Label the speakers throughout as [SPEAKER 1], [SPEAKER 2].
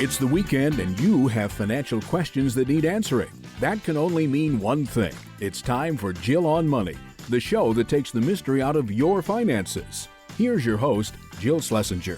[SPEAKER 1] It's the weekend and you have financial questions that need answering. That can only mean one thing. It's time for Jill on Money, the show that takes the mystery out of your finances. Here's your host, Jill Schlesinger.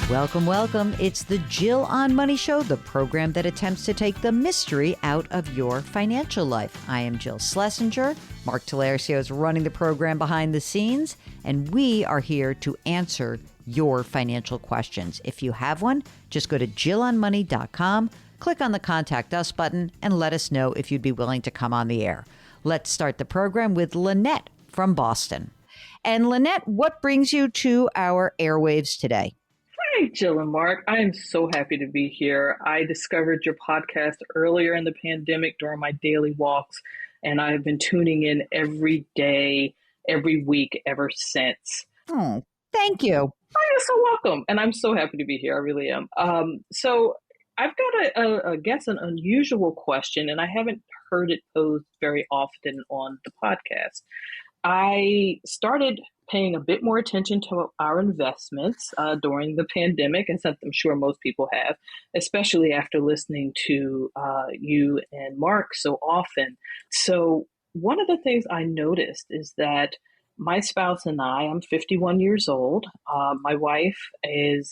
[SPEAKER 2] Welcome, welcome. It's the Jill on Money Show, the program that attempts to take the mystery out of your financial life. I am Jill Schlesinger. Mark Talercio is running the program behind the scenes, and we are here to answer your financial questions. If you have one, just go to jillonmoney.com, click on the Contact Us button, and let us know if you'd be willing to come on the air. Let's start the program with Lynette from Boston. And Lynette, what brings you to our airwaves today?
[SPEAKER 3] Hi, Jill and Mark. I am so happy to be here. I discovered your podcast earlier in the pandemic during my daily walks, and I have been tuning in every day, every week ever since.
[SPEAKER 2] Oh, thank you.
[SPEAKER 3] Oh, you're so welcome. And I'm so happy to be here. I really am. So I've got I guess an unusual question, and I haven't heard it posed very often on the podcast. I started paying a bit more attention to our investments during the pandemic, as I'm sure most people have, especially after listening to you and Mark so often. So one of the things I noticed is that my spouse and I'm 51 years old. My wife and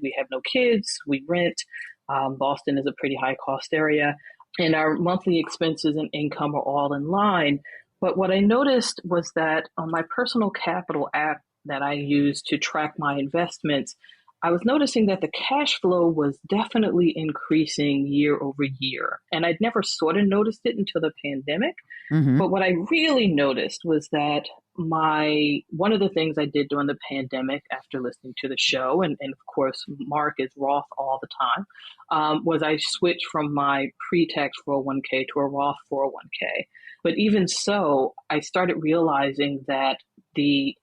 [SPEAKER 3] we have no kids. We rent. Boston is a pretty high cost area, and our monthly expenses and income are all in line. But what I noticed was that on my personal capital app that I use to track my investments, I was noticing that the cash flow was definitely increasing year over year. And I'd never sort of noticed it until the pandemic. Mm-hmm. But what I really noticed was that one of the things I did during the pandemic after listening to the show, and of course, Mark is Roth all the time, was I switched from my pre-tax 401k to a Roth 401k. But even so, I started realizing that the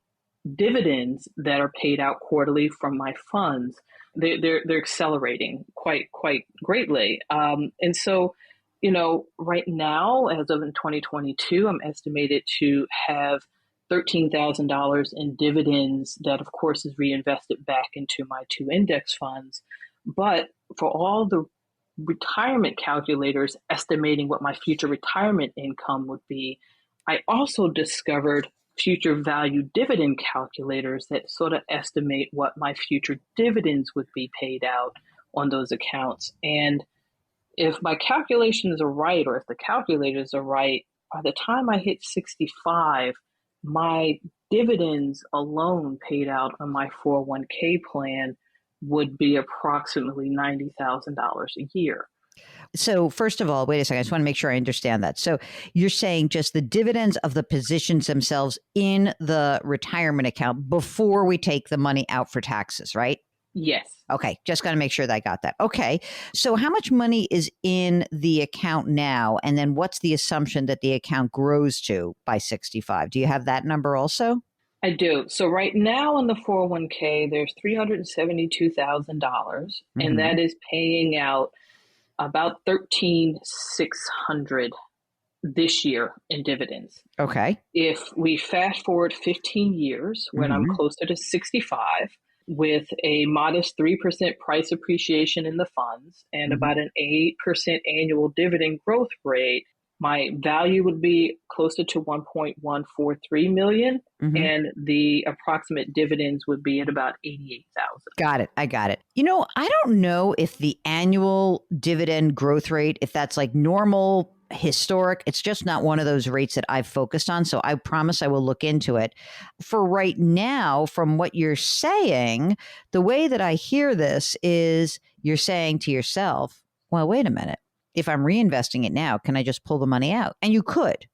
[SPEAKER 3] dividends that are paid out quarterly from my funds, they're accelerating quite greatly. And so, right now, as of in 2022, I'm estimated to have $13,000 in dividends that, of course, is reinvested back into my two index funds. But for all the retirement calculators estimating what my future retirement income would be, I also discovered future value dividend calculators that sort of estimate what my future dividends would be paid out on those accounts. And if my calculations are right, or if the calculators are right, by the time I hit 65, my dividends alone paid out on my 401k plan would be approximately $90,000 a year.
[SPEAKER 2] So first of all, wait a second. I just want to make sure I understand that. So you're saying just the dividends of the positions themselves in the retirement account before we take the money out for taxes, right?
[SPEAKER 3] Yes.
[SPEAKER 2] Okay. Just got to make sure that I got that. Okay. So how much money is in the account now? And then what's the assumption that the account grows to by 65? Do you have that number also?
[SPEAKER 3] I do. So right now in the 401k, there's $372,000, and that is paying out about $13,600 this year in dividends.
[SPEAKER 2] Okay.
[SPEAKER 3] If we fast forward 15 years, when I'm closer to 65, with a modest 3% price appreciation in the funds and about an 8% annual dividend growth rate, my value would be closer to $1.143 million, and the approximate dividends would be at about $88,000.
[SPEAKER 2] Got it. I got it. I don't know if the annual dividend growth rate, if that's like normal, historic, it's just not one of those rates that I've focused on. So I promise I will look into it. For right now, from what you're saying, the way that I hear this is you're saying to yourself, well, wait a minute. If I'm reinvesting it now, can I just pull the money out? And you could.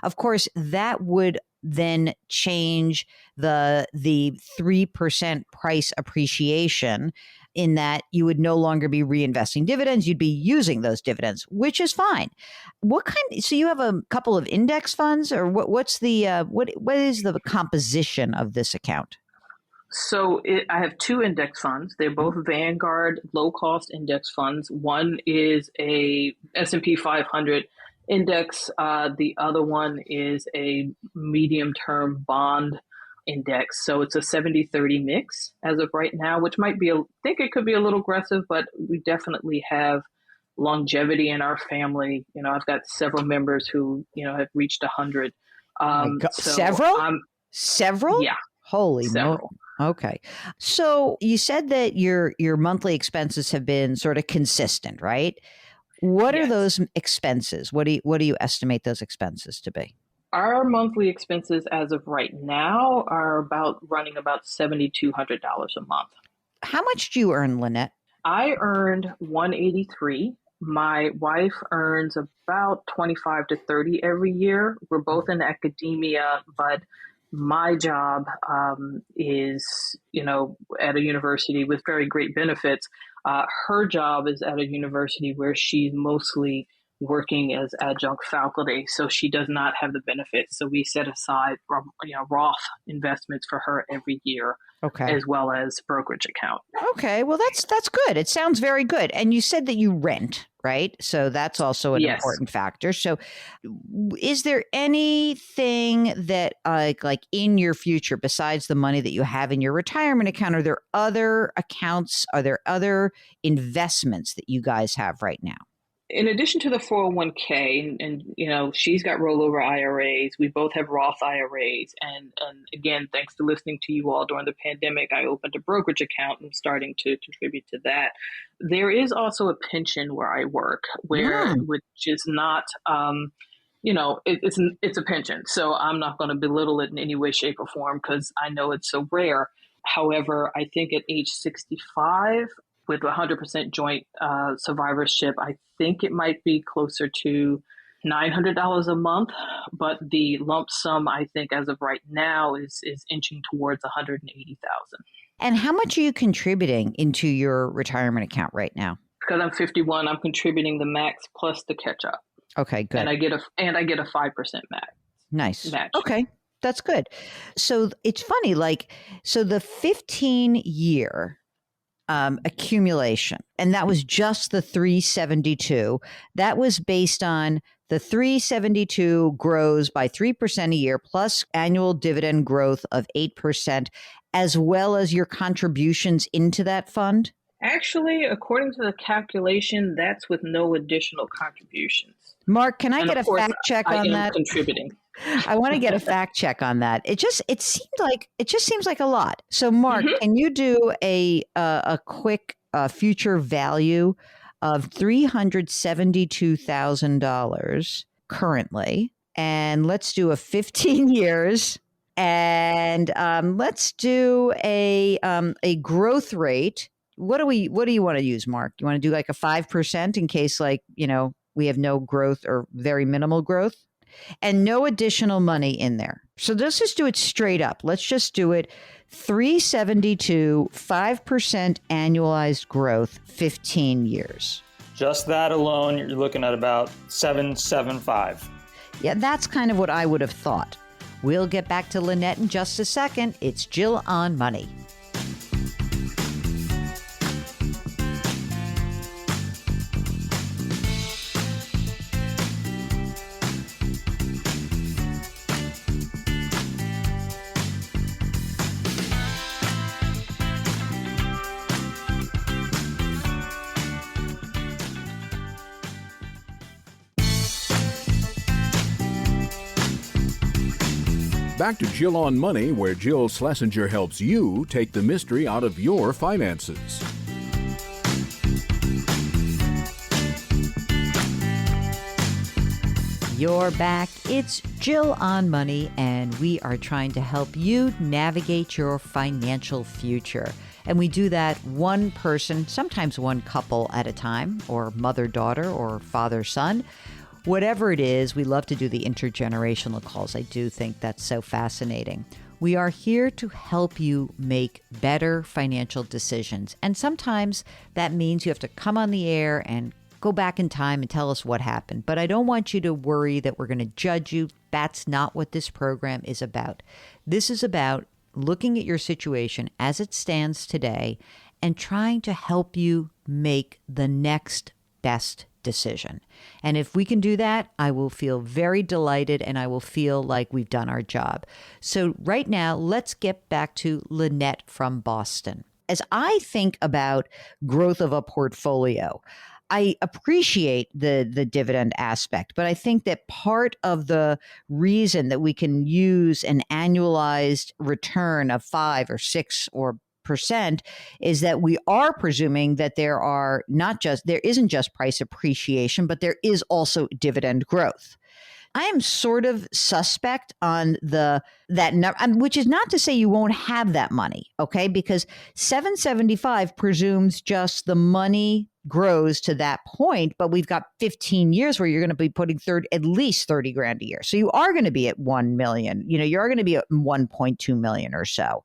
[SPEAKER 2] Of course, that would then change the 3% price appreciation in that you would no longer be reinvesting dividends. You'd be using those dividends, which is fine. So you have a couple of index funds, or what is the composition of this account?
[SPEAKER 3] So I have two index funds. They're both Vanguard low-cost index funds. One is a S&P 500 index. The other one is a medium-term bond index. So it's a 70-30 mix as of right now, which might be, I think it could be a little aggressive, but we definitely have longevity in our family. I've got several members who, have reached 100.
[SPEAKER 2] Several?
[SPEAKER 3] I'm,
[SPEAKER 2] Several?
[SPEAKER 3] yeah,
[SPEAKER 2] Holy
[SPEAKER 3] several.
[SPEAKER 2] Okay. So you said that your monthly expenses have been sort of consistent, right? What are
[SPEAKER 3] Yes.
[SPEAKER 2] those expenses? What do you estimate those expenses to be?
[SPEAKER 3] Our monthly expenses as of right now are running about $7,200 a month.
[SPEAKER 2] How much do you earn, Lynette?
[SPEAKER 3] I earned 183. My wife earns about 25 to 30 every year. We're both in academia, but my job is, at a university with very great benefits. Her job is at a university where she's mostly working as adjunct faculty, so she does not have the benefits. So we set aside, Roth investments for her every year,
[SPEAKER 2] Okay.
[SPEAKER 3] as well as brokerage account.
[SPEAKER 2] Okay. Well, that's good. It sounds very good. And you said that you rent, right? So that's also an
[SPEAKER 3] Yes.
[SPEAKER 2] important factor. So is there anything that like in your future besides the money that you have in your retirement account, are there other accounts, are there other investments that you guys have right now?
[SPEAKER 3] In addition to the 401k, and she's got rollover IRAs, we both have Roth IRAs. And again, thanks to listening to you all during the pandemic, I opened a brokerage account and starting to contribute to that. There is also a pension where I work, which is not, it's a pension. So I'm not going to belittle it in any way, shape, or form because I know it's so rare. However, I think at age 65, with 100% joint survivorship, I think it might be closer to $900 a month, but the lump sum, I think, as of right now, is inching towards $180,000.
[SPEAKER 2] And how much are you contributing into your retirement account right now?
[SPEAKER 3] Because I'm 51, I'm contributing the max plus the catch up.
[SPEAKER 2] Okay, good.
[SPEAKER 3] And I get a 5% max.
[SPEAKER 2] Nice.
[SPEAKER 3] Match.
[SPEAKER 2] Okay, that's good. So it's funny, so the 15-year accumulation, and that was just the 372. That was based on the 372 grows by 3% a year plus annual dividend growth of 8%, as well as your contributions into that fund.
[SPEAKER 3] Actually, according to the calculation, that's with no additional contributions.
[SPEAKER 2] Mark, can I get a fact check on that?
[SPEAKER 3] I am contributing.
[SPEAKER 2] I want to get a fact check on that. It just seems like a lot. So, Mark, can you do a quick future value of $372,000 currently, and let's do a 15 years, and let's do a growth rate. What do you want to use, Mark? You want to do like a 5% in case we have no growth or very minimal growth? And no additional money in there. So let's just do it straight up. Let's just do it 372, 5% annualized growth, 15 years.
[SPEAKER 4] Just that alone, you're looking at about 775.
[SPEAKER 2] Yeah, that's kind of what I would have thought. We'll get back to Lynette in just a second. It's Jill on Money.
[SPEAKER 1] Back to Jill on Money, where Jill Schlesinger helps you take the mystery out of your finances.
[SPEAKER 2] You're back. It's Jill on Money, and we are trying to help you navigate your financial future. And we do that one person, sometimes one couple at a time, or mother-daughter, or father-son. Whatever it is, we love to do the intergenerational calls. I do think that's so fascinating. We are here to help you make better financial decisions. And sometimes that means you have to come on the air and go back in time and tell us what happened. But I don't want you to worry that we're going to judge you. That's not what this program is about. This is about looking at your situation as it stands today and trying to help you make the next best decision. And if we can do that, I will feel very delighted and I will feel like we've done our job. So right now, let's get back to Lynette from Boston. As I think about growth of a portfolio, I appreciate the dividend aspect, but I think that part of the reason that we can use an annualized return of 5 or 6 or percent is that we are presuming that there isn't just price appreciation, but there is also dividend growth. I am sort of suspect on that number, which is not to say you won't have that money, okay? Because 775 presumes just the money grows to that point, but we've got 15 years where you're going to be putting at least 30 grand a year. So you are going to be at 1 million, you are going to be at 1.2 million or so.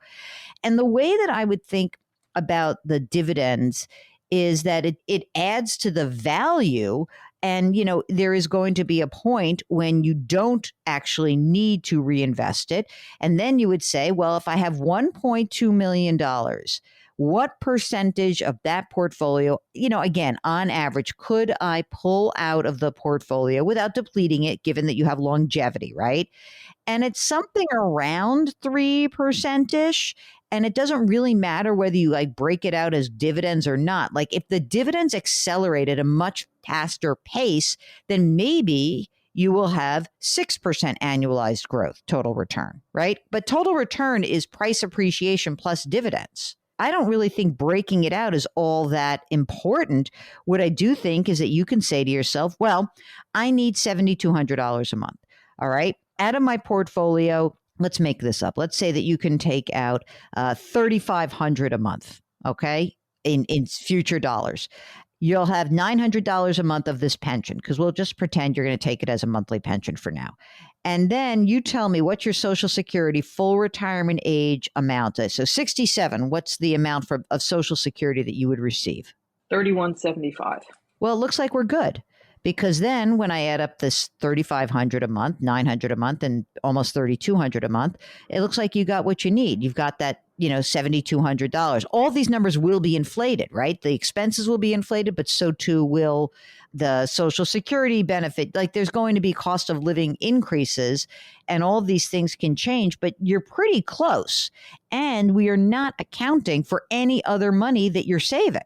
[SPEAKER 2] And the way that I would think about the dividends is that it adds to the value. And, there is going to be a point when you don't actually need to reinvest it. And then you would say, well, if I have $1.2 million, what percentage of that portfolio, again, on average, could I pull out of the portfolio without depleting it, given that you have longevity, right? And it's something around 3%-ish. And it doesn't really matter whether you break it out as dividends or not. Like if the dividends accelerate at a much faster pace, then maybe you will have 6% annualized growth, total return, right? But total return is price appreciation plus dividends. I don't really think breaking it out is all that important. What I do think is that you can say to yourself, well, I need $7,200 a month. All right. Out of my portfolio, let's make this up. Let's say that you can take out $3,500 a month, okay, in future dollars. You'll have $900 a month of this pension, because we'll just pretend you're going to take it as a monthly pension for now. And then you tell me what's your Social Security full retirement age amount. So 67, what's the amount of Social Security that you would receive?
[SPEAKER 3] $3,175.
[SPEAKER 2] Well, it looks like we're good. Because then when I add up this $3,500 a month, $900 a month, and almost $3,200 a month, it looks like you got what you need. You've got that, $7,200. All these numbers will be inflated, right? The expenses will be inflated, but so too will the Social Security benefit. Like there's going to be cost of living increases and all of these things can change, but you're pretty close. And we are not accounting for any other money that you're saving.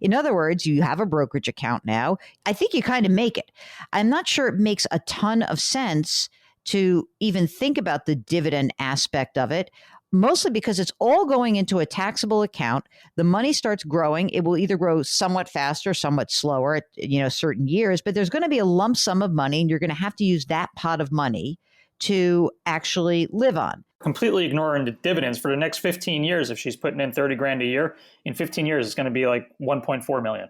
[SPEAKER 2] In other words, you have a brokerage account now. I think you kind of make it. I'm not sure it makes a ton of sense to even think about the dividend aspect of it, mostly because it's all going into a taxable account. The money starts growing. It will either grow somewhat faster, somewhat slower at certain years, but there's going to be a lump sum of money, and you're going to have to use that pot of money to actually live on.
[SPEAKER 4] Completely ignoring the dividends for the next 15 years. If she's putting in 30 grand a year, in 15 years, it's going to be like 1.4 million.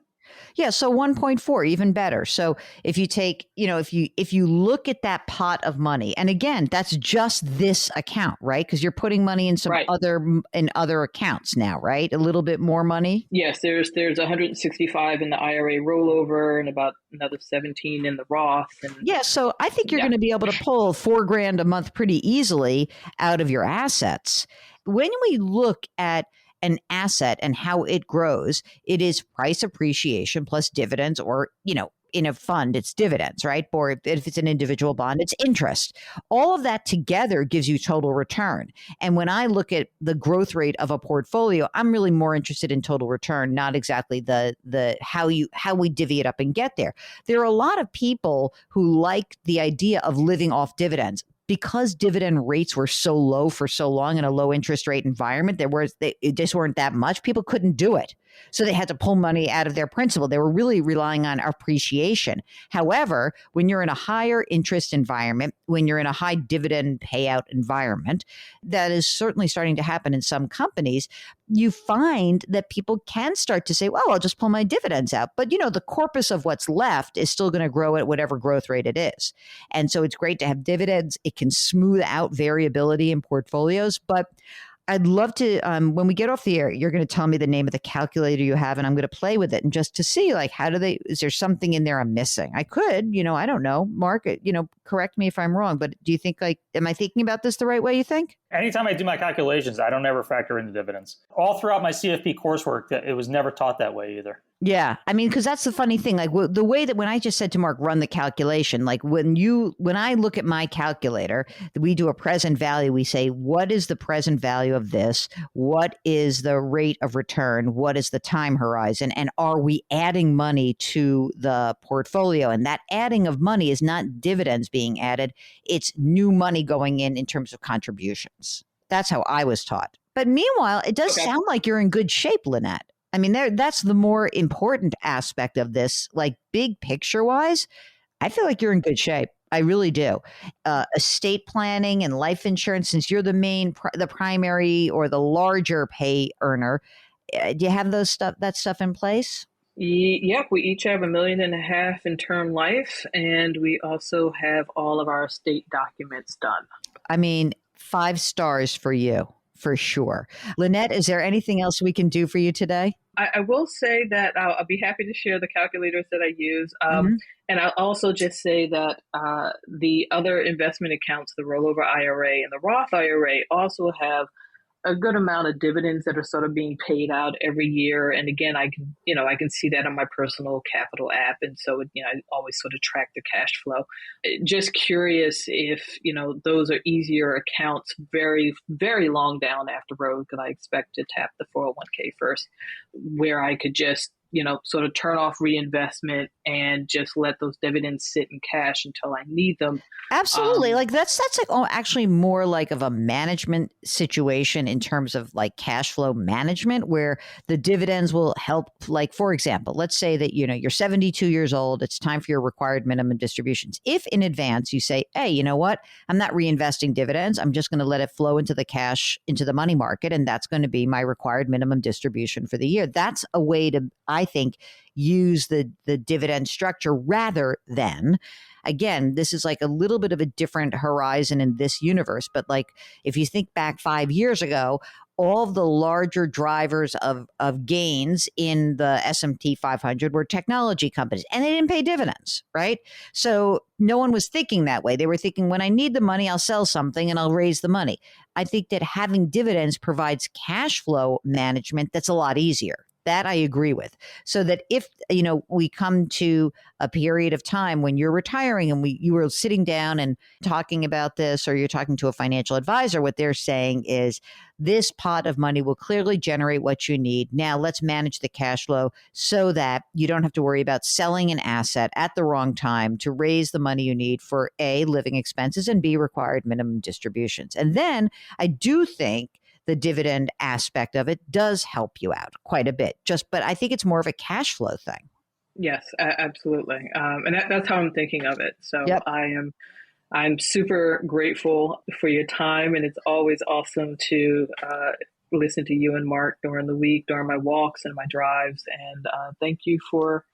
[SPEAKER 2] Yeah. So 1.4, even better. So if you take, if you look at that pot of money, and again, that's just this account, right? Because you're putting money in some other accounts now, right? A little bit more money.
[SPEAKER 3] Yes, there's 165 in the IRA rollover and about another 17 in the Roth. And
[SPEAKER 2] yeah. So I think you're going to be able to pull $4,000 a month pretty easily out of your assets. When we look at an asset and how it grows, it is price appreciation plus dividends, or, in a fund, it's dividends, right? Or if it's an individual bond, it's interest. All of that together gives you total return. And when I look at the growth rate of a portfolio, I'm really more interested in total return, not exactly the how we divvy it up and get there. There are a lot of people who like the idea of living off dividends. Because dividend rates were so low for so long in a low interest rate environment, it just weren't that much. People couldn't do it. So they had to pull money out of their principal. They were really relying on appreciation. However, when you're in a higher interest environment, when you're in a high dividend payout environment, that is certainly starting to happen in some companies, you find that people can start to say, well, I'll just pull my dividends out. But, the corpus of what's left is still going to grow at whatever growth rate it is. And so it's great to have dividends. It can smooth out variability in portfolios. But I'd love to, when we get off the air, you're going to tell me the name of the calculator you have, and I'm going to play with it. And just to see, is there something in there I'm missing? I could, I don't know. Mark, correct me if I'm wrong, but do you think, am I thinking about this the right way, you think?
[SPEAKER 4] Anytime I do my calculations, I don't ever factor in the dividends. All throughout my CFP coursework, it was never taught that way either.
[SPEAKER 2] Yeah. I mean, because that's the funny thing. Like the way that when I just said to Mark, run the calculation, like when I look at my calculator, we do a present value. We say, what is the present value of this? What is the rate of return? What is the time horizon? And are we adding money to the portfolio? And that adding of money is not dividends being added. It's new money going in terms of contributions. That's how I was taught. But meanwhile, it does
[SPEAKER 3] Okay.
[SPEAKER 2] sound like you're in good shape, Lynette. I mean, that's the more important aspect of this. Like big picture wise, I feel like you're in good shape. I really do. Estate planning and life insurance, since you're the primary or the larger pay earner, do you have that stuff in place?
[SPEAKER 3] Yep, we each have $1.5 million in term life, and we also have all of our estate documents done.
[SPEAKER 2] I mean, 5 stars for you, for sure. Lynette, is there anything else we can do for you today?
[SPEAKER 3] I will say that I'll be happy to share the calculators that I use.
[SPEAKER 2] Mhm.
[SPEAKER 3] And I'll also just say that the other investment accounts, the rollover IRA and the Roth IRA, also have a good amount of dividends that are sort of being paid out every year. And again, I can see that on my personal capital app. And so, I always sort of track the cash flow. Just curious if, those are easier accounts very, very long down after road, because I expect to tap the 401k first, where I could just, sort of turn off reinvestment and just let those dividends sit in cash until I need them.
[SPEAKER 2] Absolutely. Like that's like actually more like of a management situation in terms of like cash flow management where the dividends will help. Like, for example, let's say that, you're 72 years old. It's time for your required minimum distributions. If in advance you say, hey, you know what? I'm not reinvesting dividends. I'm just going to let it flow into the cash, into the money market. And that's going to be my required minimum distribution for the year. That's a way to, I think, use the dividend structure rather than, again, this is like a little bit of a different horizon in this universe. But like if you think back 5 years ago, all of the larger drivers of gains in the S&P 500 were technology companies, and they didn't pay dividends, right? So no one was thinking that way. They were thinking, when I need the money, I'll sell something and I'll raise the money. I think that having dividends provides cash flow management that's a lot easier. That I agree with. So that if, we come to a period of time when you're retiring and you were sitting down and talking about this, or you're talking to a financial advisor, what they're saying is this pot of money will clearly generate what you need. Now let's manage the cash flow so that you don't have to worry about selling an asset at the wrong time to raise the money you need for A, living expenses, and B, required minimum distributions. And then I do think the dividend aspect of it does help you out quite a bit. But I think it's more of a cash flow thing.
[SPEAKER 3] Yes, absolutely. And that's how I'm thinking of it. So
[SPEAKER 2] Yep.
[SPEAKER 3] I'm super grateful for your time, and it's always awesome to listen to you and Mark during the week, during my walks and my drives. And thank you for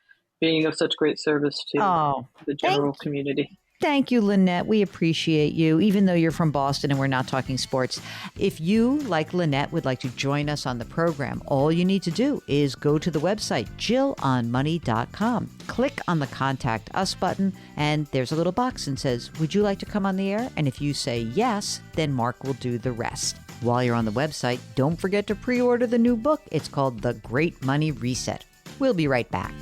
[SPEAKER 3] being of such great service to the general community.
[SPEAKER 2] Thank you, Lynette. We appreciate you, even though you're from Boston and we're not talking sports. If you, like Lynette, would like to join us on the program, all you need to do is go to the website, jillonmoney.com. Click on the Contact Us button, and there's a little box and says, would you like to come on the air? And if you say yes, then Mark will do the rest. While you're on the website, don't forget to pre-order the new book. It's called The Great Money Reset. We'll be right back.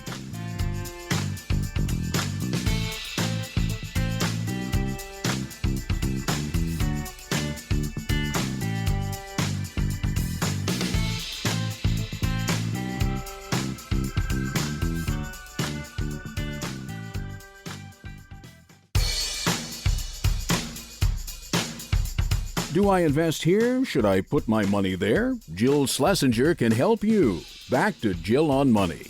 [SPEAKER 1] Do I invest here? Should I put my money there? Jill Schlesinger can help you. Back to Jill on Money.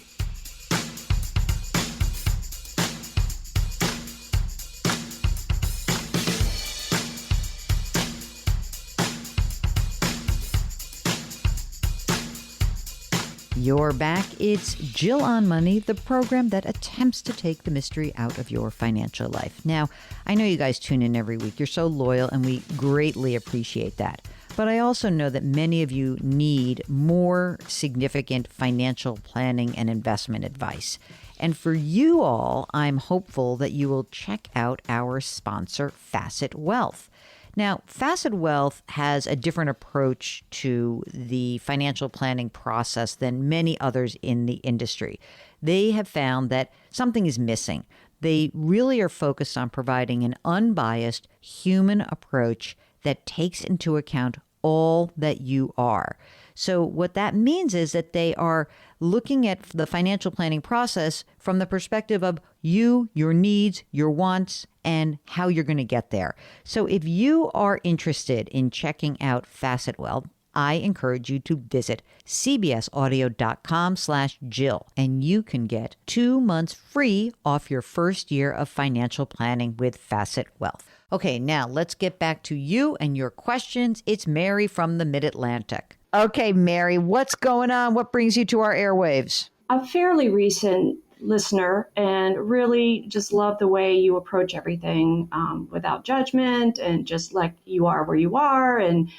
[SPEAKER 2] You're back. It's Jill on Money, the program that attempts to take the mystery out of your financial life. Now, I know you guys tune in every week. You're so loyal, and we greatly appreciate that. But I also know that many of you need more significant financial planning and investment advice. And for you all, I'm hopeful that you will check out our sponsor, Facet Wealth. Now, Facet Wealth has a different approach to the financial planning process than many others in the industry. They have found that something is missing. They really are focused on providing an unbiased human approach that takes into account all that you are. So what that means is that they are looking at the financial planning process from the perspective of you, your needs, your wants, and how you're going to get there. So if you are interested in checking out Facet Wealth, I encourage you to visit cbsaudio.com/Jill, and you can get 2 months free off your first year of financial planning with Facet Wealth. Okay, now let's get back to you and your questions. It's Mary from the Mid-Atlantic. Okay, Mary, what's going on? What brings you to our airwaves?
[SPEAKER 5] A fairly recent listener and really just love the way you approach everything without judgment and just like you are where you are. And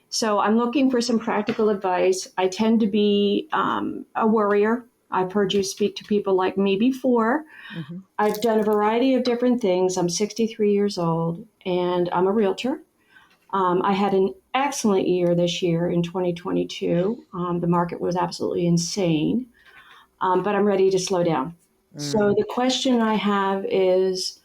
[SPEAKER 5] so I'm looking for some practical advice. I tend to be a worrier. I've heard you speak to people like me before. Mm-hmm. I've done a variety of different things. I'm 63 years old and I'm a realtor. I had an excellent year this year in 2022. The market was absolutely insane, but I'm ready to slow down. So the question I have is,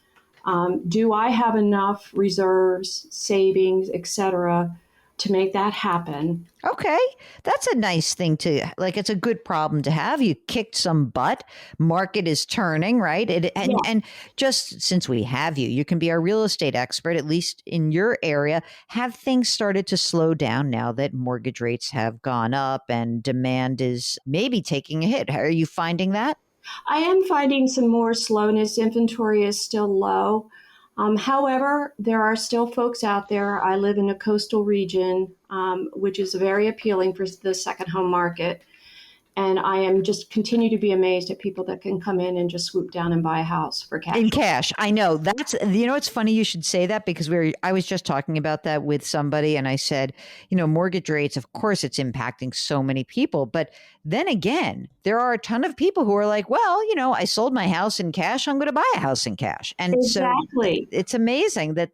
[SPEAKER 5] do I have enough reserves, savings, et cetera, to make that happen?
[SPEAKER 2] Okay. That's a nice thing it's a good problem to have. You kicked some butt. Market is turning, right? And just since we have you, you can be our real estate expert, at least in your area. Have things started to slow down now that mortgage rates have gone up and demand is maybe taking a hit? Are you finding that?
[SPEAKER 5] I am finding some more slowness. Inventory is still low. However, there are still folks out there. I live in a coastal region, which is very appealing for the second home market. And I am just continue to be amazed at people that can come in and just swoop down and buy a house for cash.
[SPEAKER 2] In cash. I know. It's funny you should say that because I was just talking about that with somebody and I said, mortgage rates, of course, it's impacting so many people. But then again, there are a ton of people who are like, well, I sold my house in cash. I'm going to buy a house in cash. And
[SPEAKER 5] exactly.
[SPEAKER 2] So it's amazing that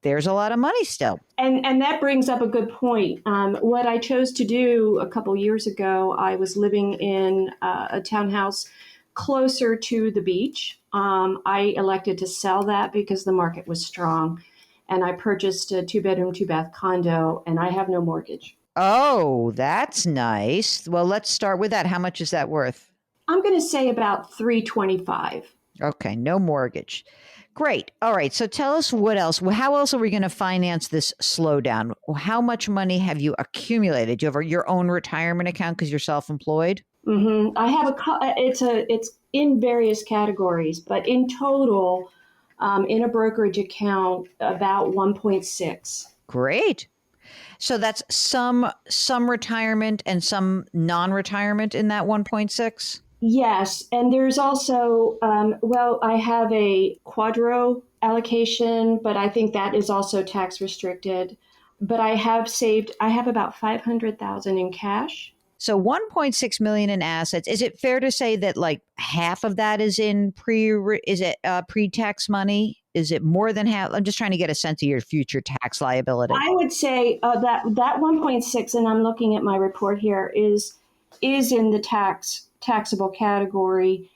[SPEAKER 2] there's a lot of money still.
[SPEAKER 5] And that brings up a good point. What I chose to do a couple years ago, I was living in a townhouse closer to the beach. I elected to sell that because the market was strong. And I purchased a 2-bedroom, 2-bath condo, and I have no mortgage.
[SPEAKER 2] Oh, that's nice. Well, let's start with that. How much is that worth?
[SPEAKER 5] I'm going to say about $325,000.
[SPEAKER 2] Okay, no mortgage. Great. All right. So tell us what else. How else are we going to finance this slowdown? How much money have you accumulated? Do you have your own retirement account because you're self-employed?
[SPEAKER 5] Mm-hmm. I have it's in various categories, but in total, in a brokerage account, about 1.6.
[SPEAKER 2] Great. So that's some retirement and some non-retirement in that 1.6?
[SPEAKER 5] Yes. And there's also, I have a quadro allocation, but I think that is also tax restricted. But I have about $500,000 in cash.
[SPEAKER 2] So 1.6 million in assets. Is it fair to say that half of that is in pre-tax money? Is it more than half? I'm just trying to get a sense of your future tax liability.
[SPEAKER 5] I would say that 1.6, and I'm looking at my report here, is in the taxable category.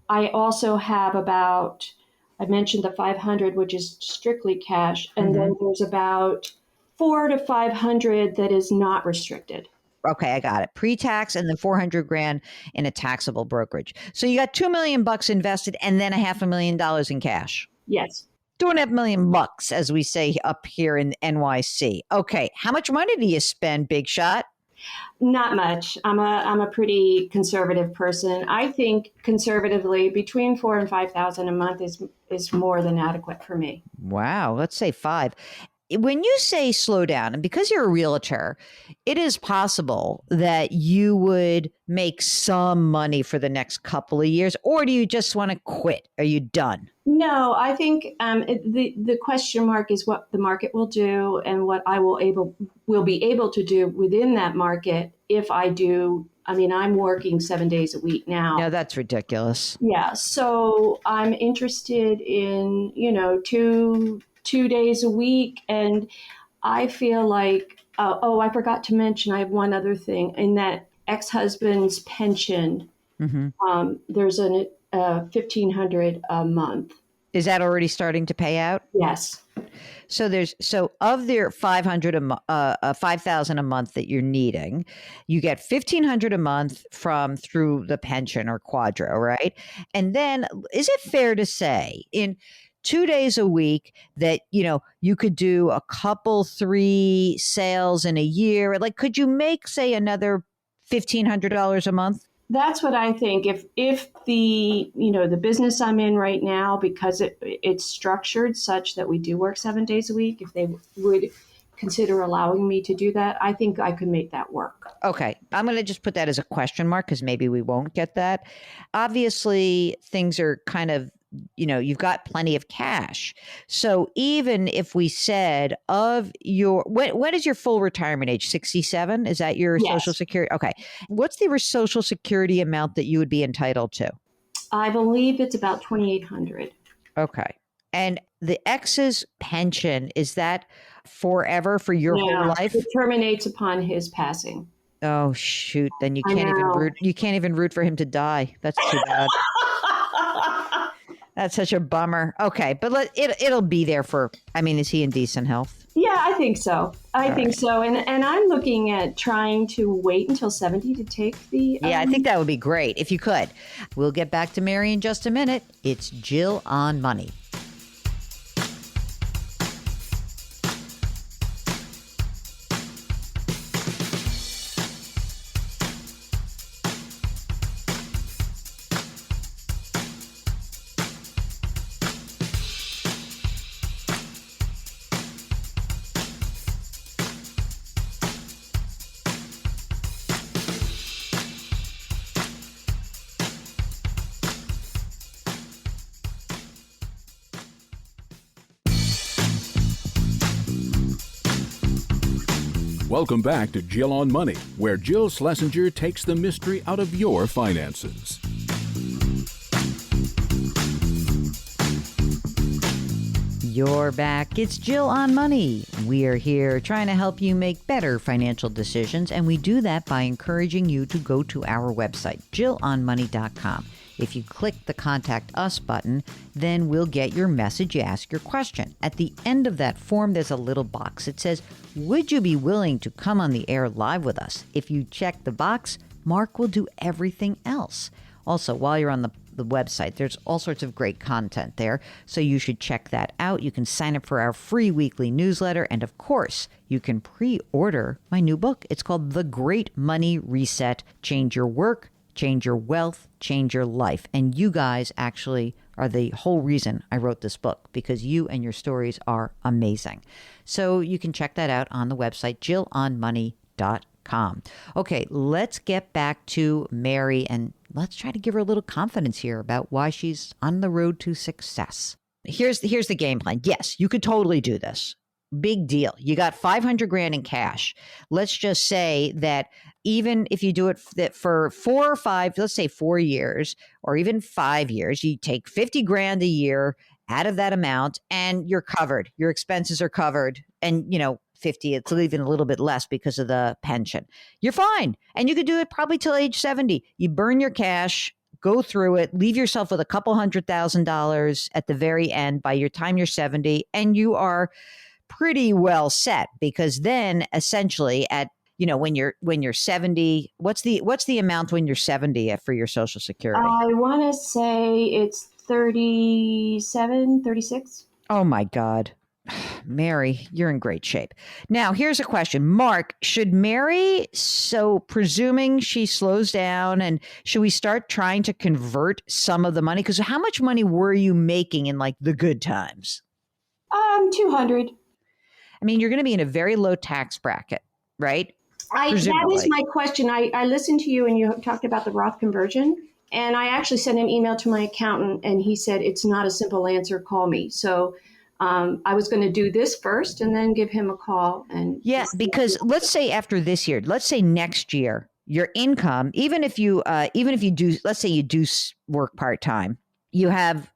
[SPEAKER 5] I also have I mentioned the 500, which is strictly cash, and then there's about 400 to 500 that is not restricted.
[SPEAKER 2] Okay, I got it. Pre-tax and then $400,000 in a taxable brokerage. So you got $2 million invested and then $500,000 in cash.
[SPEAKER 5] Yes.
[SPEAKER 2] $2.5 million, as we say up here in NYC. Okay, how much money do you spend, Big Shot?
[SPEAKER 5] Not much. I'm a pretty conservative person. I think conservatively between $4,000 and $5,000 a month is more than adequate for me.
[SPEAKER 2] Wow, let's say 5. When you say slow down, and because you're a realtor, it is possible that you would make some money for the next couple of years, or do you just want to quit? Are you done?
[SPEAKER 5] No, I think the question mark is what the market will do and what I will be able to do within that market if I do. I mean, I'm working 7 days a week now.
[SPEAKER 2] No, that's ridiculous.
[SPEAKER 5] Yeah, so I'm interested in, 2 days a week. And I feel like, I forgot to mention, I have one other thing. In that ex-husband's pension, there's a $1,500 a month.
[SPEAKER 2] Is that already starting to pay out?
[SPEAKER 5] Yes.
[SPEAKER 2] So of their 5,000 a month that you're needing, you get 1,500 a month through the pension or Quadro, right? And then is it fair to say in 2 days a week that, you could do a couple, 3 sales in a year? Like, could you make, say, another $1,500 a month?
[SPEAKER 5] That's what I think. If the business I'm in right now, because it's structured such that we do work 7 days a week, if they would consider allowing me to do that, I think I could make that work.
[SPEAKER 2] Okay. I'm going to just put that as a question mark because maybe we won't get that. Obviously, things are kind of, you've got plenty of cash. So even if we said when is your full retirement age? 67? Is that your
[SPEAKER 5] Yes.
[SPEAKER 2] Social Security? Okay. What's the Social Security amount that you would be entitled to?
[SPEAKER 5] I believe it's about $2,800.
[SPEAKER 2] Okay. And the ex's pension, is that forever for your whole life?
[SPEAKER 5] It terminates upon his passing.
[SPEAKER 2] Oh, shoot. Then you can't even root for him to die. That's too bad. That's such a bummer. Okay, but it'll be there is he in decent health?
[SPEAKER 5] Yeah, I think so. I think so. And I'm looking at trying to wait until 70 to take the...
[SPEAKER 2] Yeah, I think that would be great if you could. We'll get back to Mary in just a minute. It's Jill on Money.
[SPEAKER 1] Welcome back to Jill on Money, where Jill Schlesinger takes the mystery out of your finances.
[SPEAKER 2] You're back. It's Jill on Money. We're here trying to help you make better financial decisions, and we do that by encouraging you to go to our website, jillonmoney.com. If you click the Contact Us button, then we'll get your message. You ask your question. At the end of that form, there's a little box. It says, would you be willing to come on the air live with us? If you check the box, Mark will do everything else. Also, while you're on the website, there's all sorts of great content there, so you should check that out. You can sign up for our free weekly newsletter, and of course, you can pre-order my new book. It's called The Great Money Reset: Change Your Work, Change Your Wealth, Change Your Life. And you guys actually are the whole reason I wrote this book, because you and your stories are amazing. So you can check that out on the website, jillonmoney.com. Okay, let's get back to Mary, and let's try to give her a little confidence here about why she's on the road to success. Here's the game plan. Yes, you could totally do this. Big deal. You got 500 grand in cash. Let's just say that even if you do it for 4 or 5, let's say 4 years or even 5 years, you take 50 grand a year out of that amount and you're covered. Your expenses are covered. And, 50, it's even a little bit less because of the pension. You're fine. And you could do it probably till age 70. You burn your cash, go through it, leave yourself with a couple $100,000 at the very end by your time you're 70, and you are pretty well set, because then essentially when you're 70, what's the amount when you're 70 for your Social Security?
[SPEAKER 5] I want to say it's 37, 36.
[SPEAKER 2] Oh my God. Mary, you're in great shape. Now, here's a question. Mark, should Mary, so presuming she slows down, and should we start trying to convert some of the money? Because how much money were you making in like the good times?
[SPEAKER 5] 200.
[SPEAKER 2] I mean, you're going to be in a very low tax bracket, right?
[SPEAKER 5] That is my question. I listened to you and you talked about the Roth conversion, and I actually sent an email to my accountant, and he said, it's not a simple answer, call me. So I was going to do this first and then give him a call. And
[SPEAKER 2] yeah, because let's say after this year, let's say next year, your income, even if you do, let's say you do work part-time, you have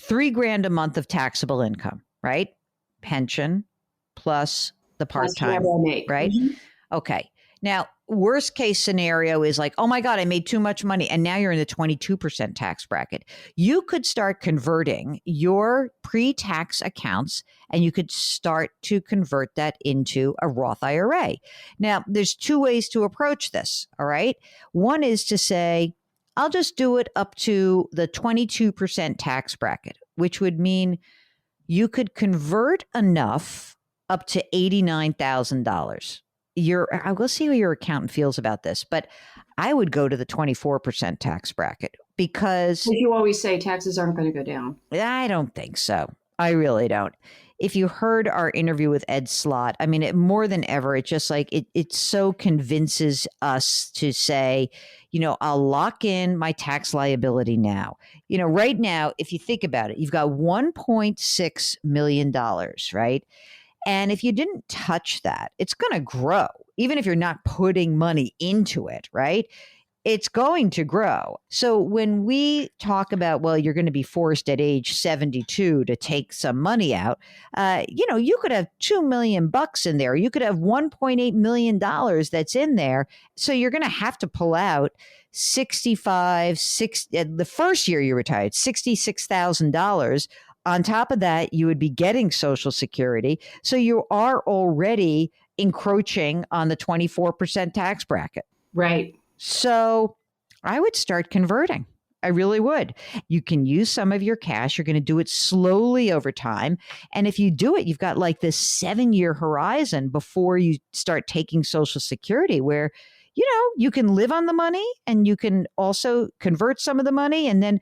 [SPEAKER 2] $3,000 a month of taxable income, right? Pension plus the part-time,
[SPEAKER 5] whatever I make.
[SPEAKER 2] right?
[SPEAKER 5] Mm-hmm.
[SPEAKER 2] Okay. Now, worst case scenario is like, oh my God, I made too much money. And now you're in the 22% tax bracket. You could start converting your pre-tax accounts and you could start to convert that into a Roth IRA. Now, there's two ways to approach this. All right. One is to say, I'll just do it up to the 22% tax bracket, which would mean you could convert enough up to $89,000. I will see how your accountant feels about this, but I would go to the 24% tax bracket because
[SPEAKER 5] You always say taxes aren't going to go down.
[SPEAKER 2] I don't think so. I really don't. If you heard our interview with Ed Slott, I mean, more than ever, it's just like it so convinces us to say, I'll lock in my tax liability now. Right now, if you think about it, you've got $1.6 million, right? And if you didn't touch that, it's going to grow. Even if you're not putting money into it, right? It's going to grow. So when we talk about, well, you're going to be forced at age 72 to take some money out, you could have $2 million in there. You could have $1.8 million that's in there. So you're going to have to pull out the first year you retired, $66,000. On top of that, you would be getting Social Security. So you are already encroaching on the 24% tax bracket.
[SPEAKER 5] Right.
[SPEAKER 2] So I would start converting. I really would. You can use some of your cash. You're going to do it slowly over time. And if you do it, you've got like this 7-year horizon before you start taking Social Security where you can live on the money and you can also convert some of the money. And then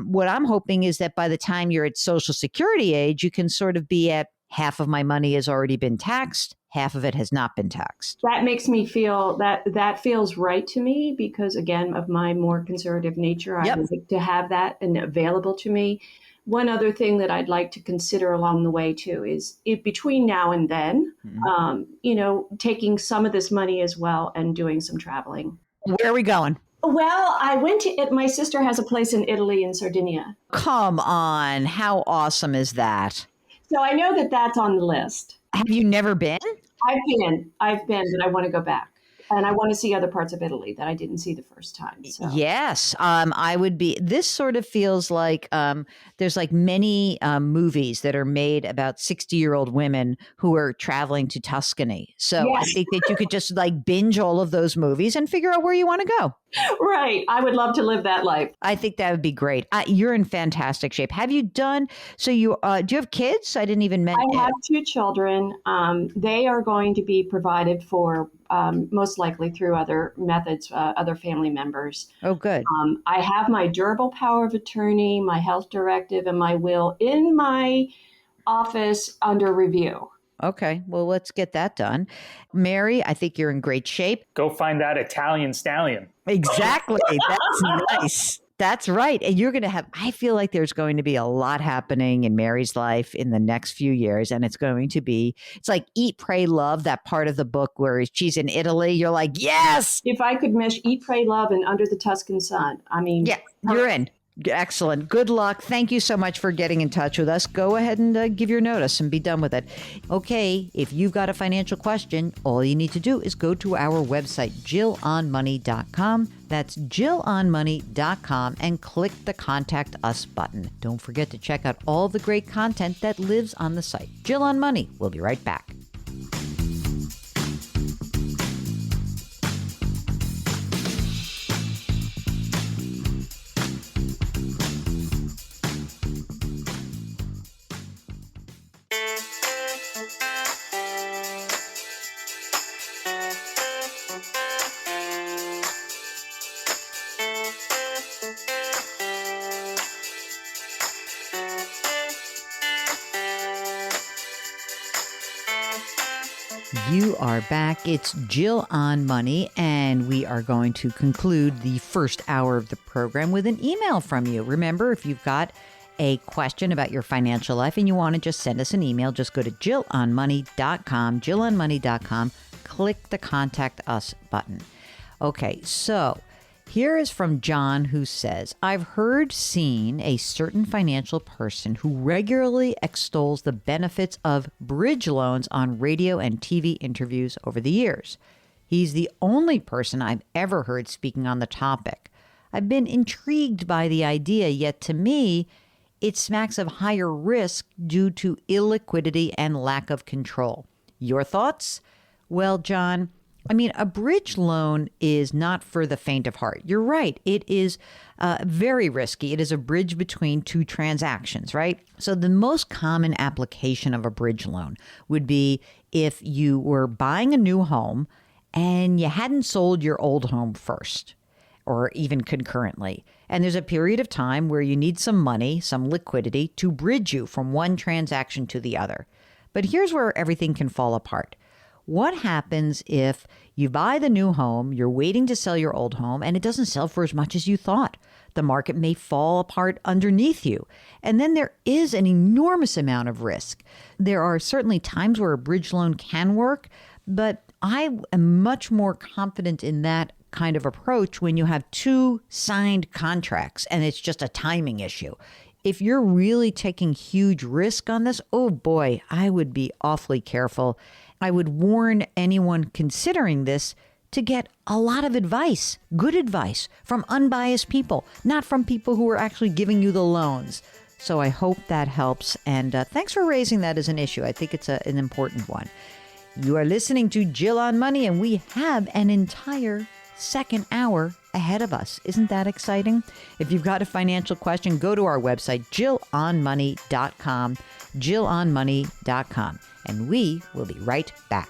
[SPEAKER 2] what I'm hoping is that by the time you're at Social Security age, you can sort of be at half of my money has already been taxed. Half of it has not been taxed.
[SPEAKER 5] That makes me feel that feels right to me because, again, of my more conservative nature, I would like to have that and available to me. One other thing that I'd like to consider along the way, too, is between now and then, taking some of this money as well and doing some traveling.
[SPEAKER 2] Where are we going?
[SPEAKER 5] Well, I went to my sister has a place in Italy in Sardinia.
[SPEAKER 2] Come on. How awesome is that?
[SPEAKER 5] So I know that that's on the list.
[SPEAKER 2] Have you never been?
[SPEAKER 5] I've been, but I want to go back. And I want to see other parts of Italy that I didn't see the first time. So.
[SPEAKER 2] Yes, I would be. This sort of feels like there's like many movies that are made about 60-year-old women who are traveling to Tuscany. So yes. I think that you could just like binge all of those movies and figure out where you want to go.
[SPEAKER 5] Right. I would love to live that life.
[SPEAKER 2] I think that would be great. You're in fantastic shape. Have you done, so you, do you have kids? I didn't even mention.
[SPEAKER 5] I have 2 children. They are going to be provided for most likely through other methods, other family members.
[SPEAKER 2] Oh, good.
[SPEAKER 5] I have my durable power of attorney, my health directive, and my will in my office under review.
[SPEAKER 2] Okay, well, let's get that done. Mary, I think you're in great shape.
[SPEAKER 4] Go find that Italian stallion.
[SPEAKER 2] Exactly. That's nice. That's right. And you're going to have, I feel like there's going to be a lot happening in Mary's life in the next few years. And it's going to be, it's like Eat, Pray, Love, that part of the book where she's in Italy. You're like, yes.
[SPEAKER 5] If I could mesh Eat, Pray, Love and Under the Tuscan Sun, I mean.
[SPEAKER 2] Yeah, you're in. Excellent. Good luck. Thank you so much for getting in touch with us. Go ahead and give your notice and be done with it. Okay, if you've got a financial question, all you need to do is go to our website, JillOnMoney.com. That's JillOnMoney.com and click the Contact Us button. Don't forget to check out all the great content that lives on the site. Jill on Money. We'll be right back. You are back. It's Jill on Money, and we are going to conclude the first hour of the program with an email from you. Remember, if you've got a question about your financial life and you want to just send us an email, just go to JillOnMoney.com, JillOnMoney.com, click the Contact Us button. Okay, so Here is from John, who says, I've seen a certain financial person who regularly extols the benefits of bridge loans on radio and TV interviews over the years. He's the only person I've ever heard speaking on the topic. I've been intrigued by the idea, yet to me, it smacks of higher risk due to illiquidity and lack of control. Your thoughts? Well, John, a bridge loan is not for the faint of heart. You're right. It is very risky. It is a bridge between two transactions, right? So the most common application of a bridge loan would be if you were buying a new home and you hadn't sold your old home first, or even concurrently. And there's a period of time where you need some money, some liquidity to bridge you from one transaction to the other. But here's where everything can fall apart. What happens if you buy the new home, you're waiting to sell your old home, and it doesn't sell for as much as you thought? The market may fall apart underneath you. And then there is an enormous amount of risk. There are certainly times where a bridge loan can work, but I am much more confident in that kind of approach when you have two signed contracts and it's just a timing issue. If you're really taking huge risk on this, oh boy, I would be awfully careful. I would warn anyone considering this to get a lot of advice, good advice from unbiased people, not from people who are actually giving you the loans. So I hope that helps. And thanks for raising that as an issue. I think it's an important one. You are listening to Jill on Money, and we have an entire second hour ahead of us. Isn't that exciting? If you've got a financial question, go to our website, jillonmoney.com, jillonmoney.com, and we will be right back.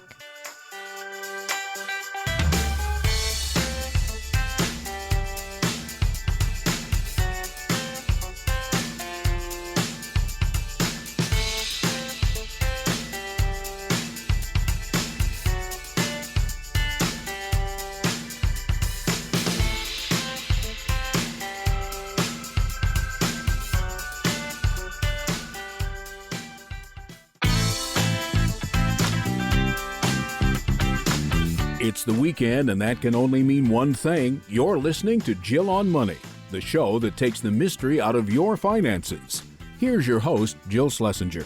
[SPEAKER 1] It's the weekend, and that can only mean one thing. You're listening to Jill on Money, the show that takes the mystery out of your finances. Here's your host, Jill Schlesinger.